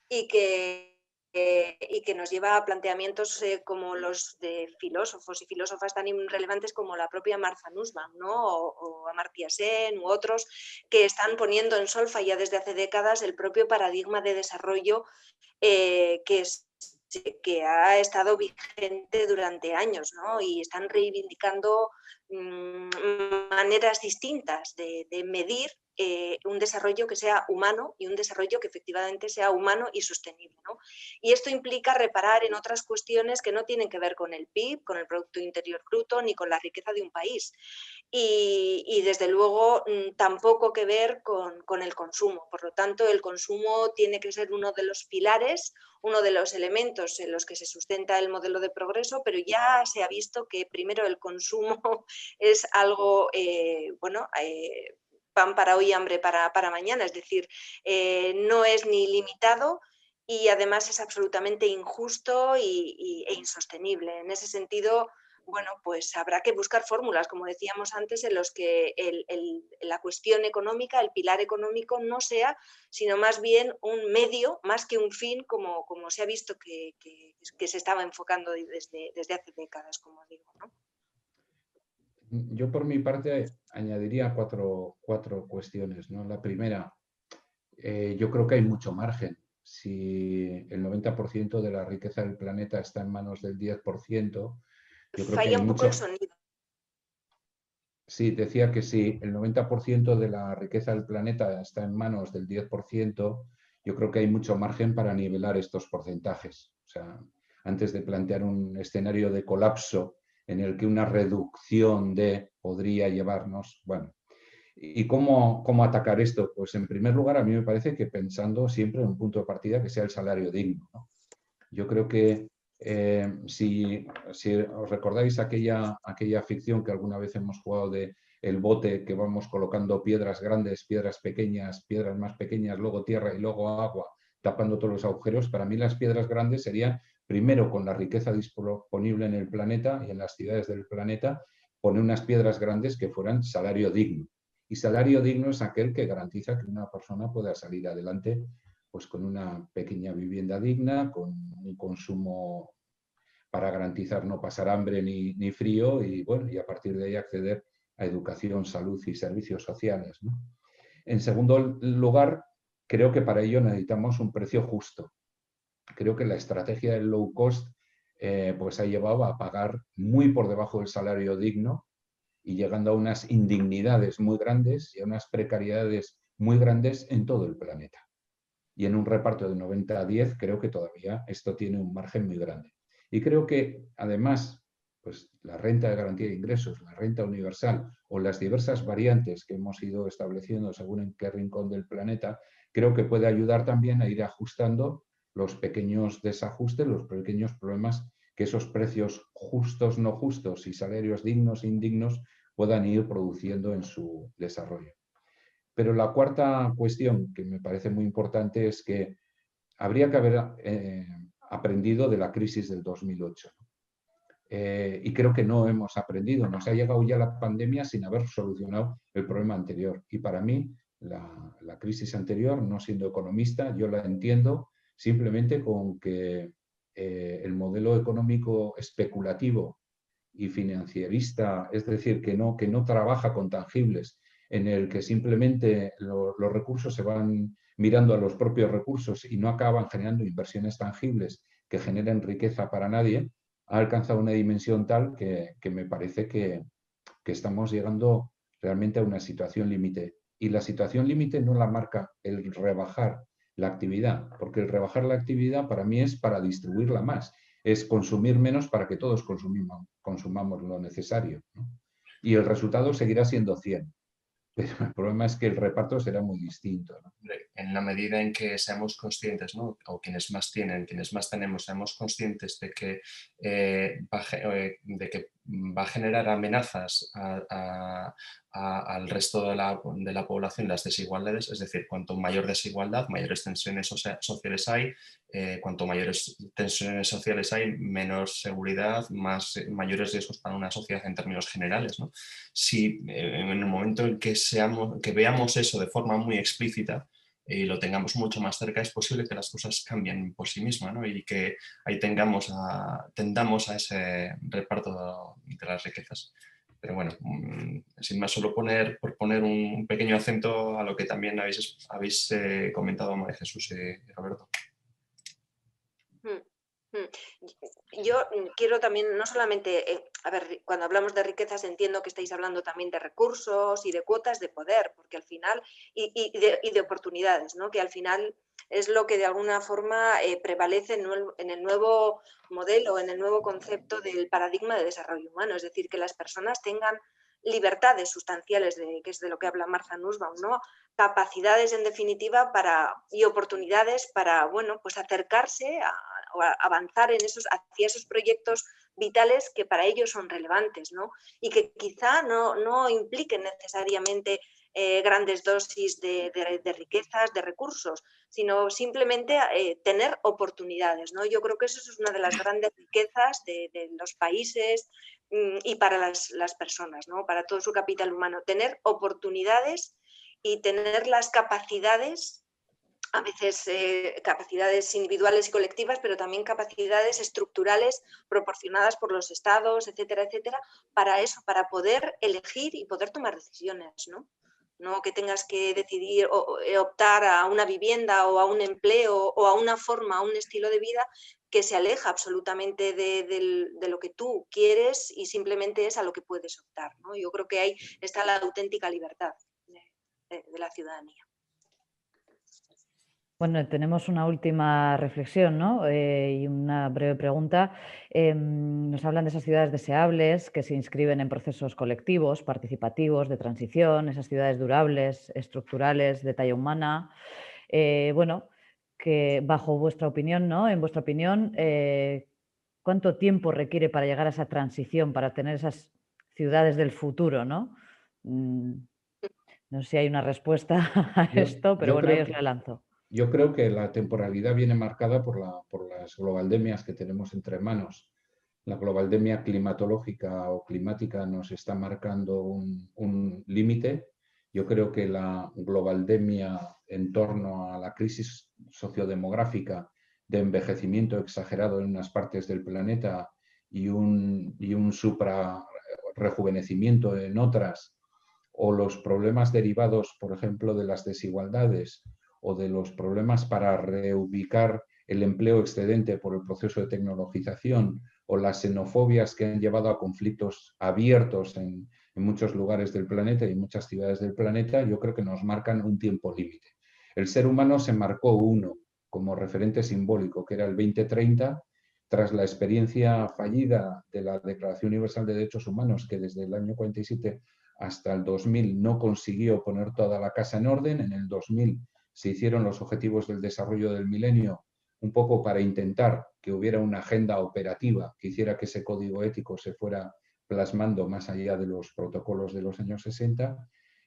y que nos lleva a planteamientos como los de filósofos y filósofas tan relevantes como la propia Martha Nussbaum, ¿no? o Amartya Sen u otros, que están poniendo en solfa ya desde hace décadas el propio paradigma de desarrollo que ha estado vigente durante años, ¿no? Y están reivindicando maneras distintas de medir un desarrollo que sea humano y un desarrollo que efectivamente sea humano y sostenible, ¿no? Y esto implica reparar en otras cuestiones que no tienen que ver con el PIB, con el Producto Interior Bruto, ni con la riqueza de un país. Y desde luego tampoco que ver con el consumo. Por lo tanto, el consumo tiene que ser uno de los pilares, uno de los elementos en los que se sustenta el modelo de progreso, pero ya se ha visto que primero el consumo es algo, pan para hoy, hambre para mañana, es decir, no es ni limitado y además es absolutamente injusto e insostenible. En ese sentido, bueno, pues habrá que buscar fórmulas, como decíamos antes, en los que la cuestión económica, el pilar económico no sea, sino más bien un medio, más que un fin, como se ha visto que se estaba enfocando desde hace décadas, como digo, ¿no? Yo por mi parte añadiría cuatro cuestiones, ¿no? La primera, yo creo que hay mucho margen. Si el 90% de la riqueza del planeta está en manos del 10%, yo creo que hay Falla un poco el mucho... sonido. Sí, decía que si el 90% de la riqueza del planeta está en manos del 10%, yo creo que hay mucho margen para nivelar estos porcentajes. O sea, antes de plantear un escenario de colapso en el que una reducción podría llevarnos, bueno. ¿Y cómo atacar esto? Pues en primer lugar, a mí me parece que pensando siempre en un punto de partida que sea el salario digno, ¿no? Yo creo que si os recordáis aquella ficción que alguna vez hemos jugado de el bote que vamos colocando piedras grandes, piedras pequeñas, piedras más pequeñas, luego tierra y luego agua, tapando todos los agujeros, para mí las piedras grandes serían, primero, con la riqueza disponible en el planeta y en las ciudades del planeta, poner unas piedras grandes que fueran salario digno. Y salario digno es aquel que garantiza que una persona pueda salir adelante pues con una pequeña vivienda digna, con un consumo para garantizar no pasar hambre ni frío y, bueno, y a partir de ahí acceder a educación, salud y servicios sociales, ¿no? En segundo lugar, creo que para ello necesitamos un precio justo. Creo que la estrategia del low cost pues ha llevado a pagar muy por debajo del salario digno y llegando a unas indignidades muy grandes y a unas precariedades muy grandes en todo el planeta. Y en un reparto de 90-10 creo que todavía esto tiene un margen muy grande. Y creo que además pues, la renta de garantía de ingresos, la renta universal o las diversas variantes que hemos ido estableciendo según en qué rincón del planeta, creo que puede ayudar también a ir ajustando los pequeños desajustes, los pequeños problemas que esos precios justos, no justos y salarios dignos e indignos puedan ir produciendo en su desarrollo. Pero la cuarta cuestión que me parece muy importante es que habría que haber aprendido de la crisis del 2008. Y creo que no hemos aprendido. Nos ha llegado ya la pandemia sin haber solucionado el problema anterior. Y para mí, la crisis anterior, no siendo economista, yo la entiendo simplemente con que el modelo económico especulativo y financierista, es decir, que no trabaja con tangibles, en el que simplemente los recursos se van mirando a los propios recursos y no acaban generando inversiones tangibles que generen riqueza para nadie, ha alcanzado una dimensión tal que me parece que estamos llegando realmente a una situación límite. Y la situación límite no la marca el rebajar la actividad, porque el rebajar la actividad para mí es para distribuirla más, es consumir menos para que todos consumamos lo necesario, ¿no? Y el resultado seguirá siendo 100. Pero el problema es que el reparto será muy distinto, ¿no? En la medida en que seamos conscientes, ¿no? O quienes más tienen, quienes más tenemos, seamos conscientes de que va a generar amenazas al resto de la población las desigualdades, es decir, cuanto mayor desigualdad, mayores tensiones sociales hay, cuanto mayores tensiones sociales hay, menos seguridad, mayores riesgos para una sociedad en términos generales, ¿no? Si en el momento en que veamos eso de forma muy explícita y lo tengamos mucho más cerca, es posible que las cosas cambien por sí mismas, ¿no? Y que ahí tendamos a ese reparto de las riquezas. Pero bueno, sin más, solo por poner un pequeño acento a lo que también habéis comentado María Jesús y Roberto. Yo quiero también, no solamente, a ver, cuando hablamos de riquezas entiendo que estáis hablando también de recursos y de cuotas de poder, porque al final, y de oportunidades, ¿no? Que al final es lo que de alguna forma prevalece en el nuevo modelo, en el nuevo concepto del paradigma de desarrollo humano, es decir, que las personas tengan libertades sustanciales, que es de lo que habla Martha Nussbaum, ¿no? Capacidades en definitiva y oportunidades para, bueno, pues acercarse o avanzar hacia esos proyectos vitales que para ellos son relevantes, ¿no? Y que quizá no impliquen necesariamente grandes dosis de riquezas, de recursos, sino simplemente tener oportunidades, ¿no? Yo creo que eso es una de las grandes riquezas de los países y para las personas, ¿no? Para todo su capital humano, tener oportunidades y tener las capacidades, a veces capacidades individuales y colectivas, pero también capacidades estructurales proporcionadas por los estados, etcétera, etcétera, para eso, para poder elegir y poder tomar decisiones, ¿no? No que tengas que decidir o optar a una vivienda o a un empleo o a una forma, a un estilo de vida que se aleja absolutamente de lo que tú quieres y simplemente es a lo que puedes optar, ¿no? Yo creo que ahí está la auténtica libertad de la ciudadanía. Bueno, tenemos una última reflexión, ¿no? Y una breve pregunta. Nos hablan de esas ciudades deseables que se inscriben en procesos colectivos, participativos, de transición, esas ciudades durables, estructurales, de talla humana. Bueno, que bajo vuestra opinión, ¿no? En vuestra opinión, ¿cuánto tiempo requiere para llegar a esa transición, para tener esas ciudades del futuro, ¿no? No sé si hay una respuesta a esto, pero bueno, ahí os la lanzo. Yo creo que la temporalidad viene marcada por las globaldemias que tenemos entre manos. La globaldemia climatológica o climática nos está marcando un límite. Yo creo que la globaldemia en torno a la crisis sociodemográfica de envejecimiento exagerado en unas partes del planeta y un supra rejuvenecimiento en otras, o los problemas derivados, por ejemplo, de las desigualdades o de los problemas para reubicar el empleo excedente por el proceso de tecnologización o las xenofobias que han llevado a conflictos abiertos en muchos lugares del planeta y en muchas ciudades del planeta, yo creo que nos marcan un tiempo límite. El ser humano se marcó uno como referente simbólico, que era el 2030, tras la experiencia fallida de la Declaración Universal de Derechos Humanos, que desde el año 47 hasta el 2000 no consiguió poner toda la casa en orden. En el 2000 se hicieron los Objetivos del Desarrollo del Milenio, un poco para intentar que hubiera una agenda operativa que hiciera que ese código ético se fuera plasmando más allá de los protocolos de los años 60,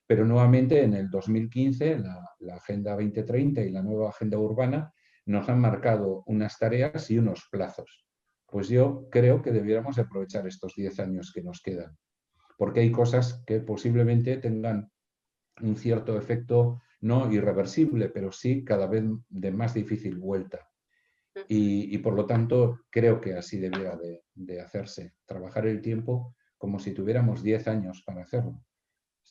pero nuevamente en el 2015 la Agenda 2030 y la nueva Agenda Urbana nos han marcado unas tareas y unos plazos. Pues yo creo que debiéramos aprovechar estos 10 años que nos quedan, porque hay cosas que posiblemente tengan un cierto efecto no irreversible, pero sí cada vez de más difícil vuelta. Y por lo tanto, creo que así debiera de hacerse. Trabajar el tiempo como si tuviéramos 10 años para hacerlo.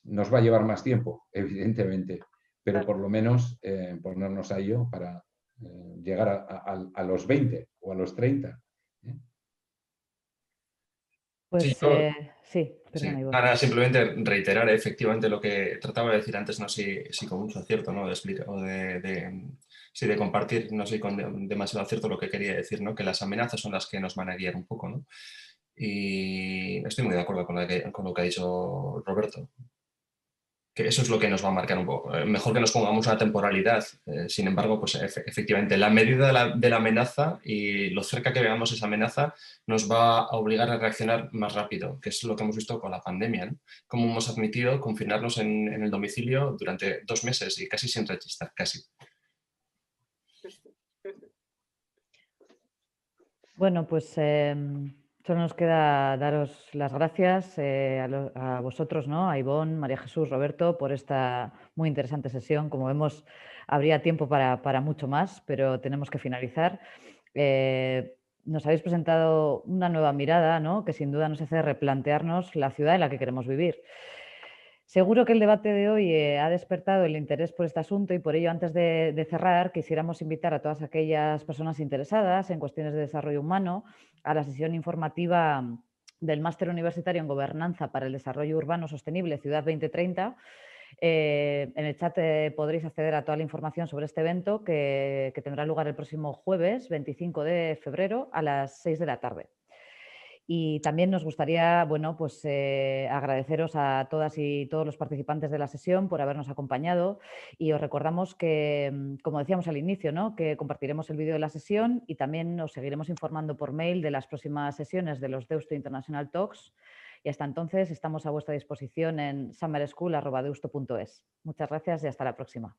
Nos va a llevar más tiempo, evidentemente, pero por lo menos ponernos a ello para llegar a los 20 o a los 30. Pues sí, perdona, Ivonne. Ahora simplemente reiterar efectivamente lo que trataba de decir antes, no sé si con mucho acierto, ¿no? De compartir, no sé con demasiado acierto lo que quería decir, ¿no? Que las amenazas son las que nos van a guiar un poco, ¿no? Y estoy muy de acuerdo con lo que ha dicho Roberto. Que eso es lo que nos va a marcar un poco. Mejor que nos pongamos una temporalidad. Sin embargo, pues efectivamente, la medida de la amenaza y lo cerca que veamos esa amenaza nos va a obligar a reaccionar más rápido, que es lo que hemos visto con la pandemia, ¿no? Cómo hemos admitido confinarnos en el domicilio durante 2 meses y casi sin registrar, casi. Bueno, pues solo nos queda daros las gracias a vosotros, ¿no? A Ivonne, María Jesús, Roberto, por esta muy interesante sesión. Como vemos, habría tiempo para mucho más, pero tenemos que finalizar. Nos habéis presentado una nueva mirada, ¿no? Que sin duda nos hace replantearnos la ciudad en la que queremos vivir. Seguro que el debate de hoy ha despertado el interés por este asunto y por ello, antes de cerrar, quisiéramos invitar a todas aquellas personas interesadas en cuestiones de desarrollo humano a la sesión informativa del Máster Universitario en Gobernanza para el Desarrollo Urbano Sostenible Ciudad 2030. En el chat podréis acceder a toda la información sobre este evento que tendrá lugar el próximo jueves 25 de febrero a las 6 de la tarde. Y también nos gustaría, bueno, pues agradeceros a todas y todos los participantes de la sesión por habernos acompañado y os recordamos que, como decíamos al inicio, ¿no? Que compartiremos el vídeo de la sesión y también os seguiremos informando por mail de las próximas sesiones de los Deusto International Talks y hasta entonces estamos a vuestra disposición en summerschool@deusto.es. Muchas gracias y hasta la próxima.